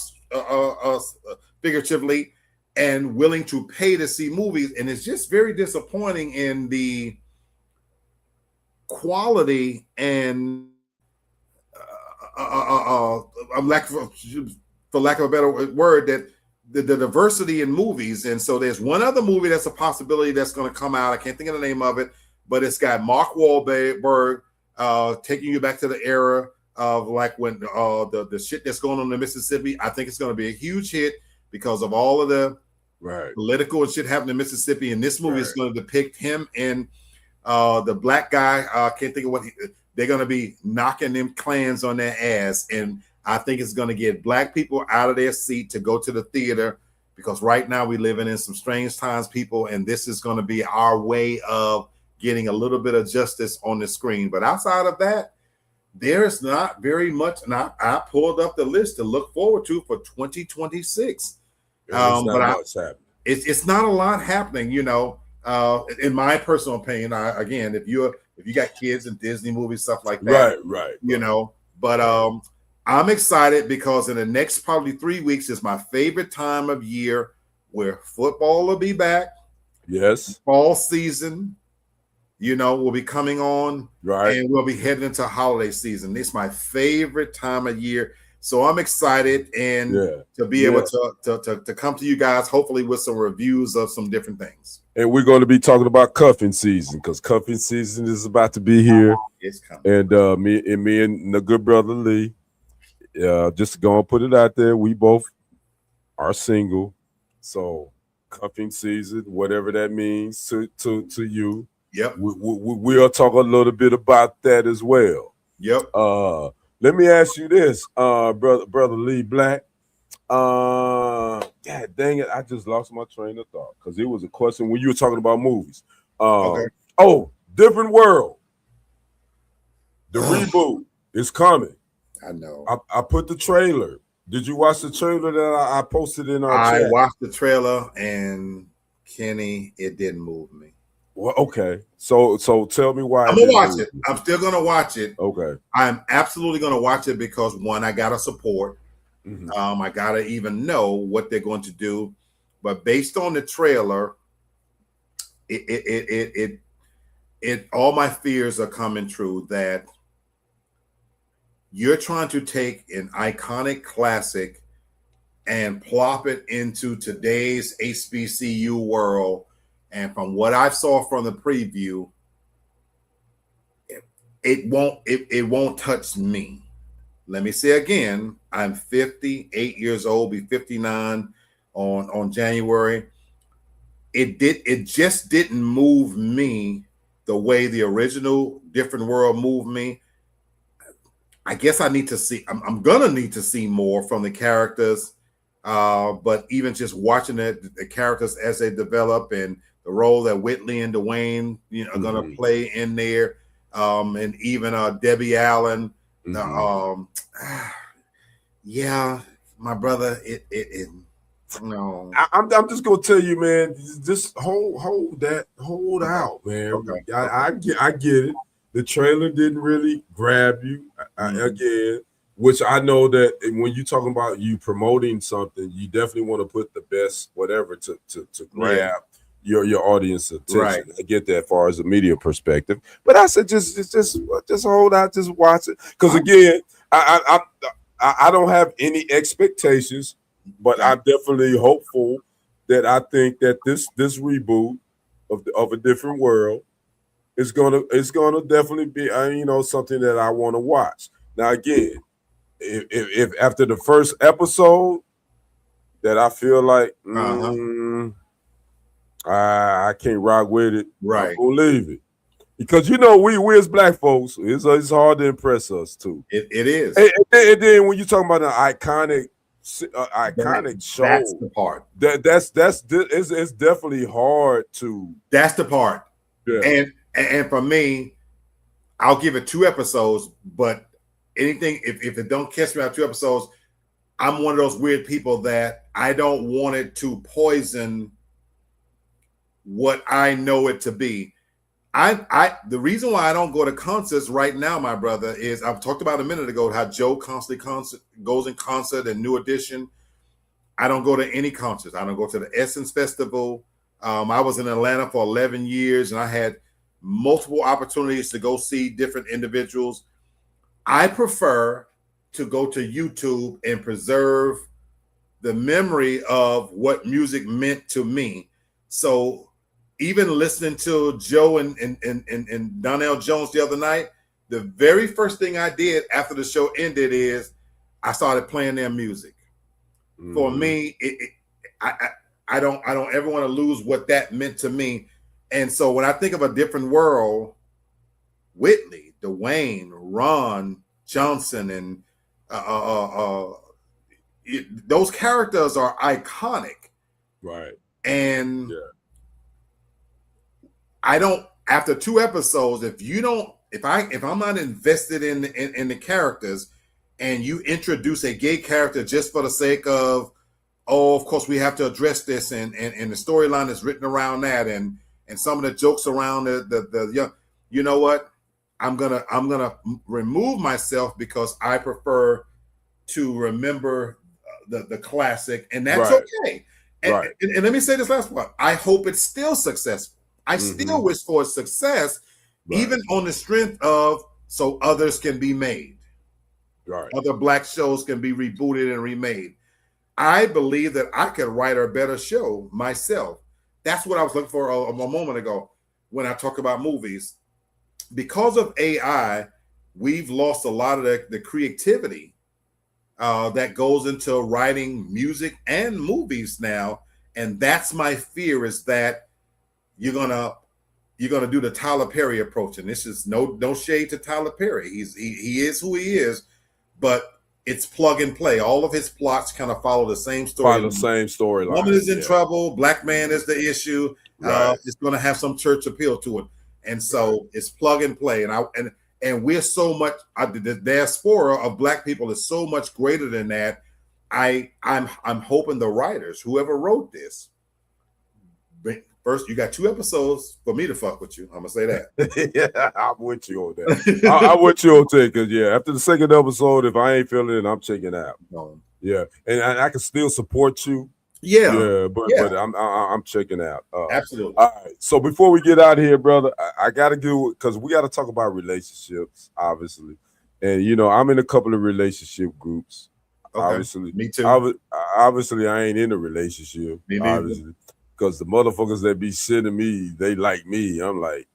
figuratively, and willing to pay to see movies. And it's just very disappointing in the quality and for lack of a better word, that the diversity in movies. And so there's one other movie that's a possibility that's going to come out. I can't think of the name of it, but it's got Mark Wahlberg taking you back to the era of like when the shit that's going on in Mississippi. I think it's going to be a huge hit because of all of the political and shit happening in Mississippi. And this movie is going to depict him and the black guy. Can't think of what they're going to be knocking them clans on their ass. And I think it's going to get black people out of their seat to go to the theater, because right now we're living in some strange times, people, and this is going to be our way of getting a little bit of justice on the screen. But outside of that, there is not very much. And I pulled up the list to look forward to for 2026. It's not a lot happening, you know. In my personal opinion, again, if you got kids in Disney movies, stuff like that, you know. But I'm excited because in the next probably 3 weeks is my favorite time of year, where football will be back. Yes. Fall season, you know, will be coming on. And we'll be heading into holiday season. It's my favorite time of year. So I'm excited and to be able to come to you guys, hopefully with some reviews of some different things. And we're going to be talking about cuffing season, because cuffing season is about to be here. It's coming. And me and the good brother Lee, just going to put it out there, we both are single. So cuffing season, whatever that means to you. Yep. We'll talk a little bit about that as well. Yep. Let me ask you this, brother Lee Black. God dang it, I just lost my train of thought because it was a question when you were talking about movies. Oh, Different World. The reboot is coming. I know. I put the trailer. Did you watch the trailer that I posted in our chat? I watched the trailer, and Kenny, it didn't move me. Well, okay. So tell me why. I'm gonna watch it. I'm still gonna watch it. Okay. I'm absolutely gonna watch it because one, I gotta support. I gotta even know what they're going to do. But based on the trailer, it all my fears are coming true, that you're trying to take an iconic classic and plop it into today's HBCU world. And from what I saw from the preview, it won't touch me. Let me say again, I'm 58 years old, be 59 on January. It just didn't move me the way the original Different World moved me. I guess I need to see, I'm gonna need to see more from the characters. But even just watching the characters as they develop and the role that Whitley and Dwayne, you know, are gonna play in there, and even Debbie Allen. Yeah, my brother, it no. I'm just gonna tell you, man. Just hold out, man. Okay. I get it. The trailer didn't really grab you again, which I know that when you're talking about you promoting something, you definitely want to put the best whatever to grab your audience attention. Right. I get that as far as a media perspective, but I said just hold out, just watch it, because again, I don't have any expectations, but I'm definitely hopeful that I think that this reboot of A Different World is gonna definitely be something that I want to watch. Now again, if after the first episode that I feel like I can't rock with it, right, I will leave it. Because we as black folks, it's hard to impress us too. It is. And then when you talk about an iconic show, that's the part. It's definitely hard to. That's the part. Yeah. And for me, I'll give it 2 episodes. But anything if it don't catch me out 2 episodes, I'm one of those weird people that I don't want it to poison what I know it to be. The reason why I don't go to concerts right now, my brother, is I've talked about a minute ago how Joe constantly goes in concert and New Edition. I don't go to any concerts. I don't go to the Essence Festival. I was in Atlanta for 11 years, and I had multiple opportunities to go see different individuals. I prefer to go to YouTube and preserve the memory of what music meant to me. So even listening to Joe and Donnell Jones the other night, the very first thing I did after the show ended is I started playing their music. Mm-hmm. For me, I don't ever want to lose what that meant to me. And so when I think of a different world, Whitney, Dwayne, Ron Johnson, and those characters are iconic, right? And I don't. After 2 episodes, if I'm not invested in the characters, and you introduce a gay character just for the sake of, oh, of course we have to address this, and the storyline is written around that, and some of the jokes around the young, you know what? I'm gonna remove myself because I prefer to remember the classic, and that's okay. And, right. And let me say this last part. I hope it's still successful. I still wish for success, even on the strength of so others can be made. Right. Other Black shows can be rebooted and remade. I believe that I could write a better show myself. That's what I was looking for a moment ago when I talk about movies. Because of AI, we've lost a lot of the creativity that goes into writing music and movies now. And that's my fear, is that you're gonna do the Tyler Perry approach. And this is no shade to Tyler Perry. He is who he is, but it's plug and play. All of his plots kind of follow the same story. Follow the same storyline. Woman is in trouble. Black man is the issue. Right. It's going to have some church appeal to it. And so it's plug and play. And we're so much, the diaspora of Black people is so much greater than that. I'm hoping the writers, whoever wrote this, first, you got 2 episodes for me to fuck with you. I'm gonna say that. Yeah, I'm with you on that. I'm with you on that, because after the second episode, if I ain't feeling it, I'm checking out. Yeah, and I can still support you. But I'm checking out. Absolutely. All right. So before we get out of here, brother, I got to do it because we got to talk about relationships, obviously. And I'm in a couple of relationship groups. Okay. Obviously, me too. Obviously, I ain't in a relationship. Me obviously, because the motherfuckers that be sending me, they like me. I'm like,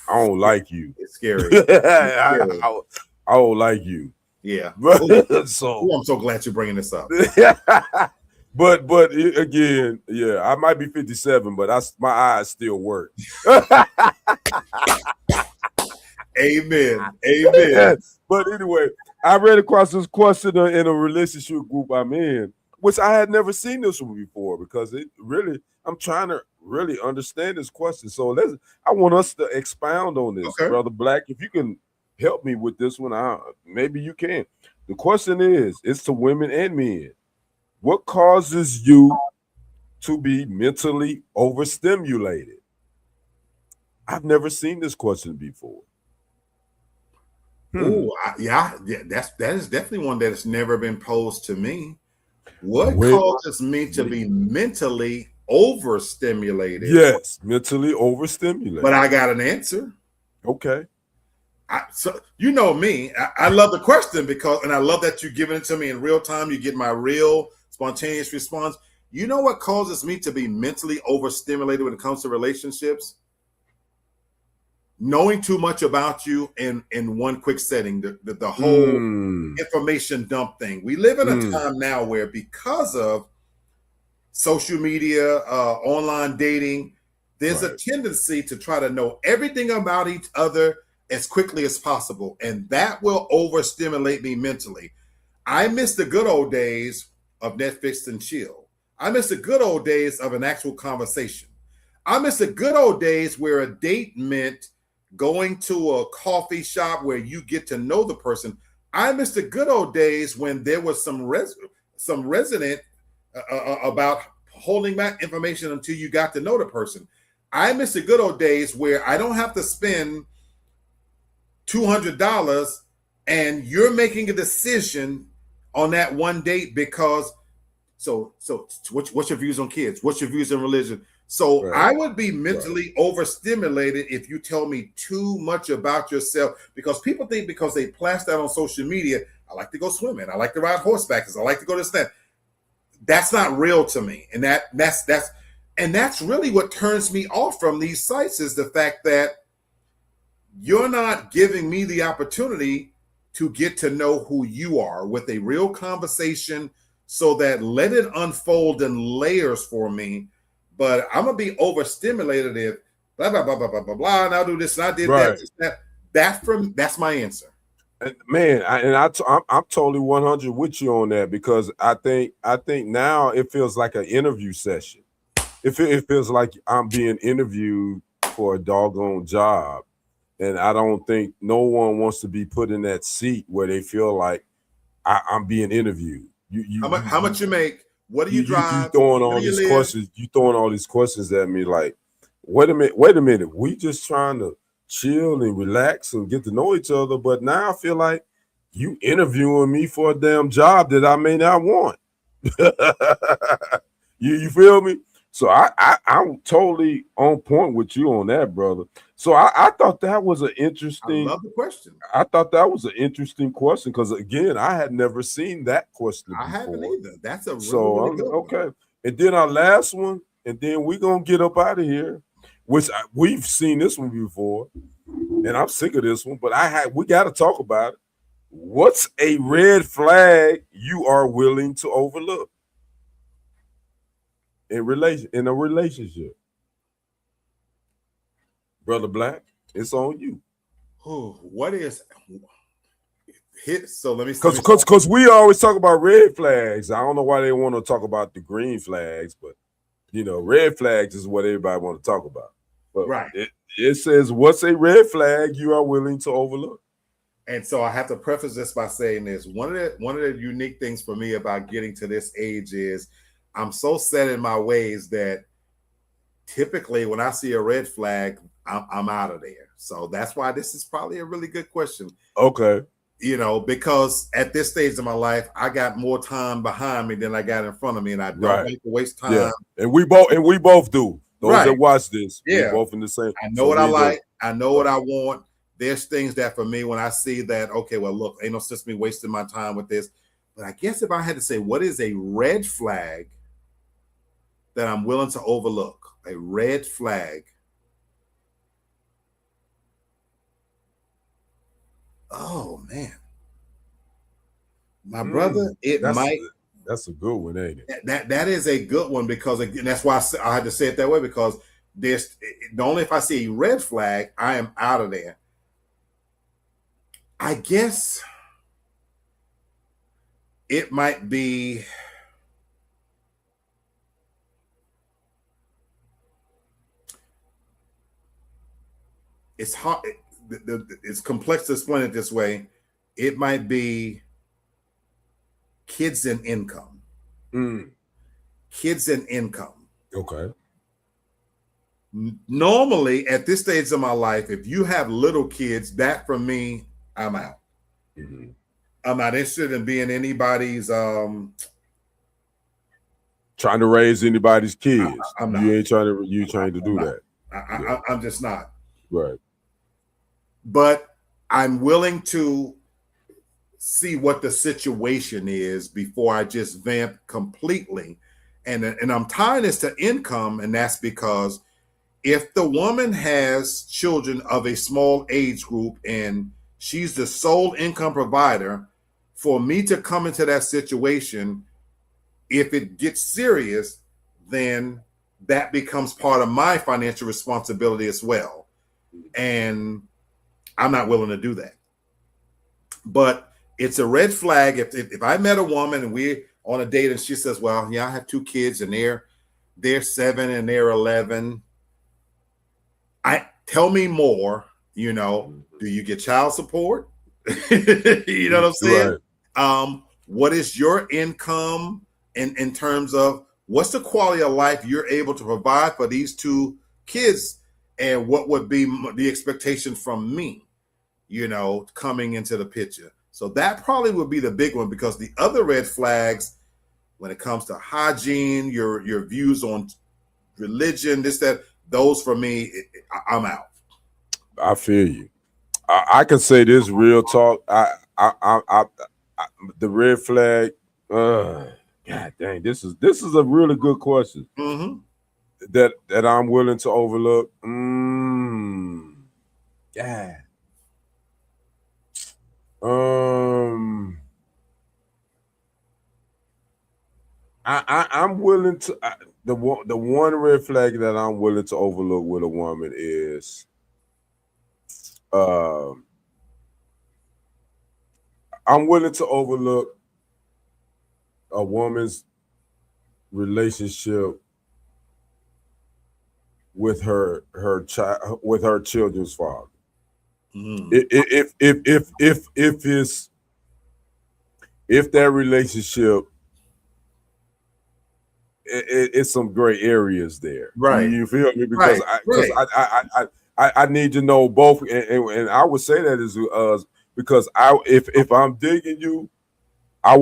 I don't like you. It's scary. I don't like you. Yeah. So I'm so glad you're bringing this up. But again, I might be 57, but my eyes still work. Amen. But anyway, I ran across this question in a relationship group I'm in, which I had never seen this one before, because I'm trying to really understand this question. So I want us to expound on this, Brother Black. If you can help me with this one, maybe you can. The question it's to women and men. What causes you to be mentally overstimulated? I've never seen this question before. Oh, that is definitely one that has never been posed to me. What causes me to be mentally overstimulated? Yes, mentally overstimulated. But I got an answer. Okay. So you know me. I love the question and I love that you're giving it to me in real time. You get my real spontaneous response. You know what causes me to be mentally overstimulated when it comes to relationships? Knowing too much about you in one quick setting, the whole information dump thing. We live in a time now where, because of social media, online dating, there's a tendency to try to know everything about each other as quickly as possible. And that will overstimulate me mentally. I miss the good old days of Netflix and chill. I miss the good old days of an actual conversation. I miss the good old days where a date meant going to a coffee shop where you get to know the person. I miss the good old days when there was some some resonant about holding back information until you got to know the person. I miss the good old days where I don't have to spend $200 and you're making a decision on that one date because what's your views on kids? What's your views on religion? So Right. I would be mentally overstimulated if you tell me too much about yourself, because people think because they blast that on social media, I like to go swimming, I like to ride horseback, I like to go to stand. That's not real to me. And that's really what turns me off from these sites, is the fact that you're not giving me the opportunity to get to know who you are with a real conversation, so that let it unfold in layers for me. But I'm gonna be overstimulated if blah blah blah blah blah blah blah, and I'll do this and I did Right. that. That's my answer. And man, I'm totally 100 with you on that, because I think now it feels like an interview session. It feels like I'm being interviewed for a doggone job, and I don't think no one wants to be put in that seat where they feel like I'm being interviewed. How much you make? What do you drive? You throwing all Where do you these live? questions. You throwing all these questions at me like, wait a minute. We just trying to chill and relax and get to know each other, but now I feel like you interviewing me for a damn job that I may not want. You feel me? So I'm totally on point with you on that, brother. So I thought that was an interesting. I love the question. I thought that was an interesting question, because again, I had never seen that question before. I haven't either. That's a So really good okay. one. And then our last one, and then we're gonna get up out of here, which we've seen this one before, and I'm sick of this one, but we got to talk about it. What's a red flag you are willing to overlook in a relationship? Brother Black, it's on you. What is hit? So let me because we always talk about red flags. I don't know why they want to talk about the green flags, but red flags is what everybody want to talk about. But right. It says, what's a red flag you are willing to overlook? And so I have to preface this by saying this. One of the unique things for me about getting to this age is I'm so set in my ways that typically when I see a red flag, I'm out of there. So that's why this is probably a really good question. Okay. Because at this stage of my life, I got more time behind me than I got in front of me, and I don't like to waste time. Yeah. And we both do. Those that watch this, we're both in the same. I know what I like. I know what I want. There's things that for me, when I see that, okay, well, look, ain't no sense me wasting my time with this. But I guess if I had to say, what is a red flag that I'm willing to overlook? A red flag. Oh man, my brother, that's a good one, ain't it? That is a good one, because again, that's why I had to say it that way, because there's only if I see a red flag, I am out of there. I guess it might be it's hard. It's complex to explain it this way. It might be kids and income. Kids and income. Okay. Normally, at this stage of my life, if you have little kids, that for me, I'm out. Mm-hmm. I'm not interested in being anybody's trying to raise anybody's kids. I'm not. You ain't trying to do that. I'm just not. Right. But I'm willing to see what the situation is before I just vamp completely. And I'm tying this to income, and that's because if the woman has children of a small age group and she's the sole income provider, for me to come into that situation, if it gets serious, then that becomes part of my financial responsibility as well. And I'm not willing to do that. But it's a red flag if I met a woman and we're on a date and she says, well, yeah, I have 2 kids and they're 7 and they're 11. Tell me more, do you get child support? You know what I'm saying? Right. what is your income in terms of what's the quality of life you're able to provide for these two kids, and what would be the expectation from me, coming into the picture. So that probably would be the big one, because the other red flags, when it comes to hygiene, your views on religion, this, that, those for me, I'm out. I feel you. I can say this real talk. I the red flag. God dang, this is a really good question Mm-hmm. that I'm willing to overlook. Yeah. I'm willing to the one red flag that I'm willing to overlook with a woman is I'm willing to overlook a woman's relationship with her child, with her children's father. Mm-hmm. If that relationship, it's some gray areas there. Right. You feel me? Because I need to know both, and I would say that is because if I'm digging you, I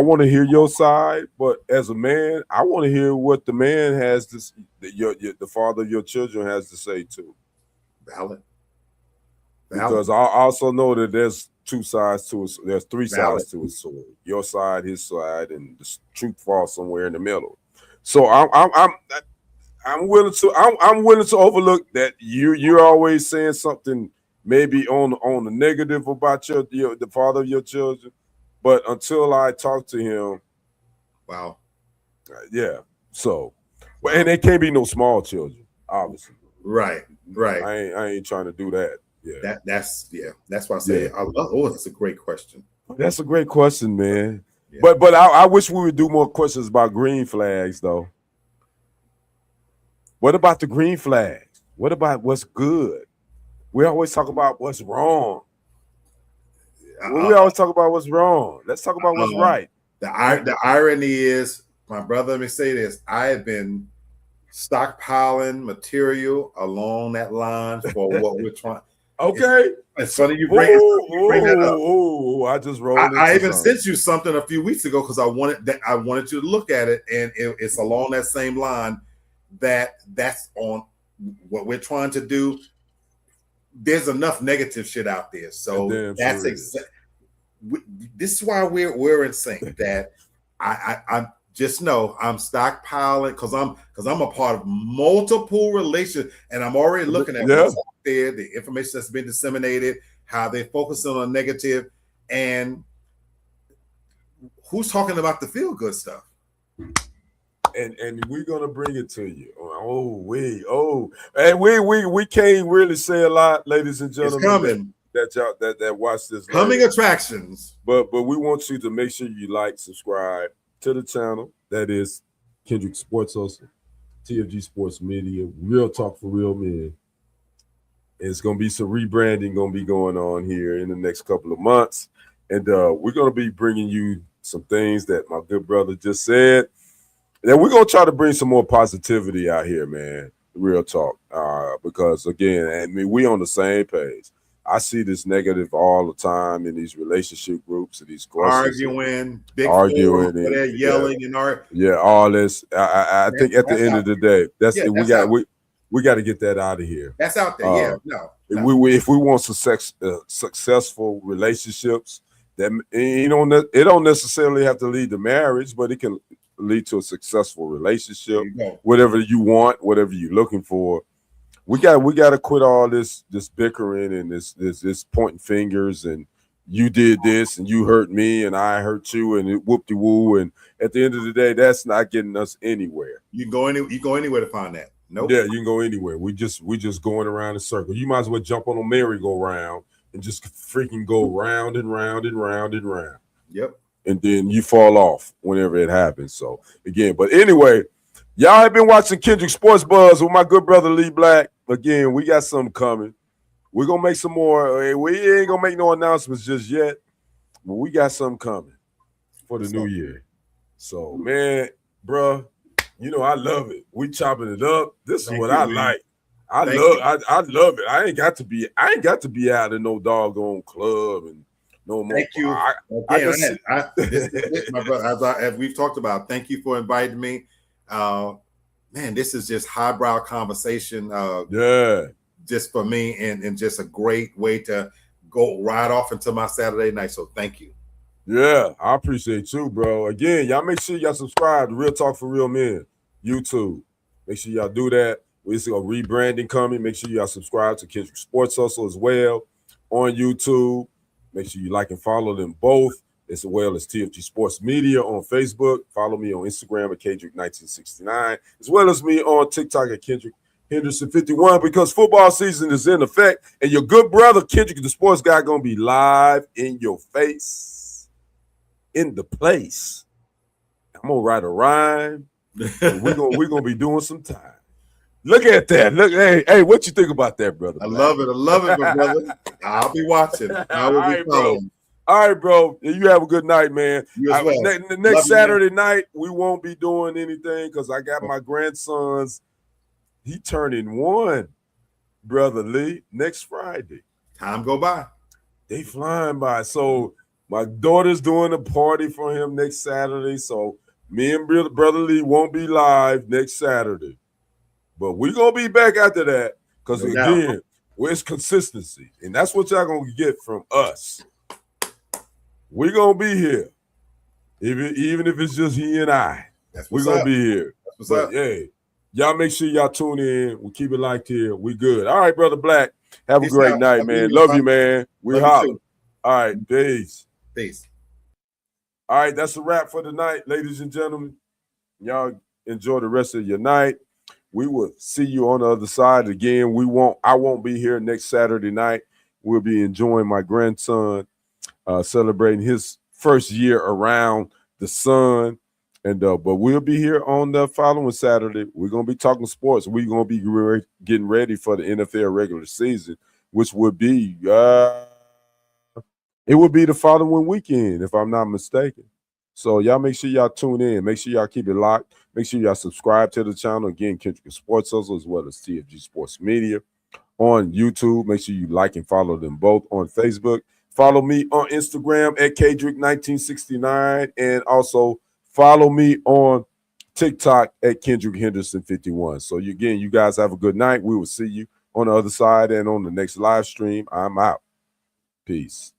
want to hear your side, but as a man, I want to hear what the man has to, the father of your children has to say too. Valid. Because I also know that there's two sides to it. There's three Valid. sides to it. So your side, his side, and the truth falls somewhere in the middle. So I'm willing to overlook that you're always saying something maybe on the negative about the father of your children, but until I talk to him, Wow. yeah. So, Wow. And it can't be no small children, obviously. Right. I ain't trying to do that. Yeah. That's why I say that's a great question. That's a great question, man. Yeah. But I wish we would do more questions about green flags, though. What about the green flags? What about what's good? We always talk about what's wrong. We always talk about what's wrong. Let's talk about what's right. The irony is, my brother, let me say this: I have been stockpiling material along that line for what we're trying. Okay. It's funny you bring that up. Oh, I just rolled. I even sent you something a few weeks ago because I wanted you to look at it, and it's along that same line. That's on what we're trying to do. There's enough negative shit out there, so that's this is why we're in sync. That I just know I'm stockpiling because I'm a part of multiple relations, and I'm already looking at what's out there, the information that's been disseminated, how they focus on the negative, and who's talking about the feel good stuff. And we're gonna bring it to you. And we can't really say a lot, ladies and gentlemen. It's coming. That watch this coming attractions. But we want you to make sure you like, subscribe to the channel. That is Kendrick Sports Hustle, TFG Sports Media, Real Talk for Real Men. It's gonna be some rebranding gonna be going on here in the next couple of months, and we're gonna be bringing you some things that my good brother just said. And we're gonna try to bring some more positivity out here, man. Real talk, because again, I mean, we on the same page. I see this negative all the time in these relationship groups and these arguing, they're yelling and arguing. Yeah, all this. I think at the end of the day, we got to get that out of here. That's out there. If we want successful relationships, that it don't necessarily have to lead to marriage, but it can lead to a successful relationship. Whatever you want, whatever you're looking for. We got to quit all this bickering and this pointing fingers and you did this and you hurt me and I hurt you and it whoop-de-woo, and at the end of the day, that's not getting us anywhere. You go anywhere to find that. Nope. Yeah, you can go anywhere. We just going around in circles. You might as well jump on a merry-go-round and just freaking go round and round and round and round. Yep. And then you fall off whenever it happens. So again, but anyway, y'all have been watching Kendrick Sports Buzz with my good brother Lee Black. Again, we got something coming. We're gonna make some more. We ain't gonna make no announcements just yet, but we got something coming. for the new So year. So, man, bruh, you know I love it. We chopping it up. This is thank what you, I man. like. I Thank love you. I love it. I ain't got to be out in no doggone club and no more. Thank you I again. can see. This is it, my brother. As we've talked about, thank you for inviting me. Uh, man, this is just highbrow conversation. Yeah. Just for me, and just a great way to go right off into my Saturday night. So thank you. Yeah, I appreciate you, bro. Again, y'all make sure y'all subscribe to Real Talk for Real Men YouTube. Make sure y'all do that. We see a rebranding coming. Make sure y'all subscribe to Kendrick Sports Hustle as well on YouTube. Make sure you like and follow them both, as well as TFG Sports Media on Facebook. Follow me on Instagram at Kendrick1969, as well as me on TikTok at Kendrick Henderson 51, because football season is in effect, and your good brother Kendrick the Sports Guy gonna be live in your face in the place. I'm gonna write a rhyme. And we're gonna be doing some time. Look at that. Look, hey, what you think about that, brother I Black? love it. I love it, my brother. I'll be watching. All I will be right, bro. following. All right, bro. You have a good night, man. You as well. Next Love you, man. Saturday night, we won't be doing anything because I got my grandsons. He turning 1, brother Lee, next Friday. Time go by. They flying by. So my daughter's doing a party for him next Saturday. So me and brother Lee won't be live next Saturday. But we're going to be back after that because, No doubt. again, it's consistency. And that's what y'all going to get from us. We're going to be here. Even if it's just he and I. We're going to be here. That's what's But, up. hey, y'all make sure y'all tune in. We keep it like here. We good. All right, brother Black. Have a Peace great out. night, man. Love you, man. We Love you holler. too. All right, peace. Peace. All right, that's a wrap for tonight, ladies and gentlemen. Y'all enjoy the rest of your night. We will see you on the other side again. I won't be here next Saturday night. We'll be enjoying my grandson, celebrating his first year around the sun. And but we'll be here on the following Saturday. We're gonna be talking sports. We're gonna be getting ready for the NFL regular season, which would be it would be the following weekend, if I'm not mistaken. So y'all make sure y'all tune in. Make sure y'all keep it locked. Make sure y'all subscribe to the channel. Again, Kendrick Sports Hustle, as well as TFG Sports Media on YouTube. Make sure you like and follow them both on Facebook. Follow me on Instagram at Kendrick1969. And also follow me on TikTok at Kendrick Henderson 51. So again, you guys have a good night. We will see you on the other side and on the next live stream. I'm out. Peace.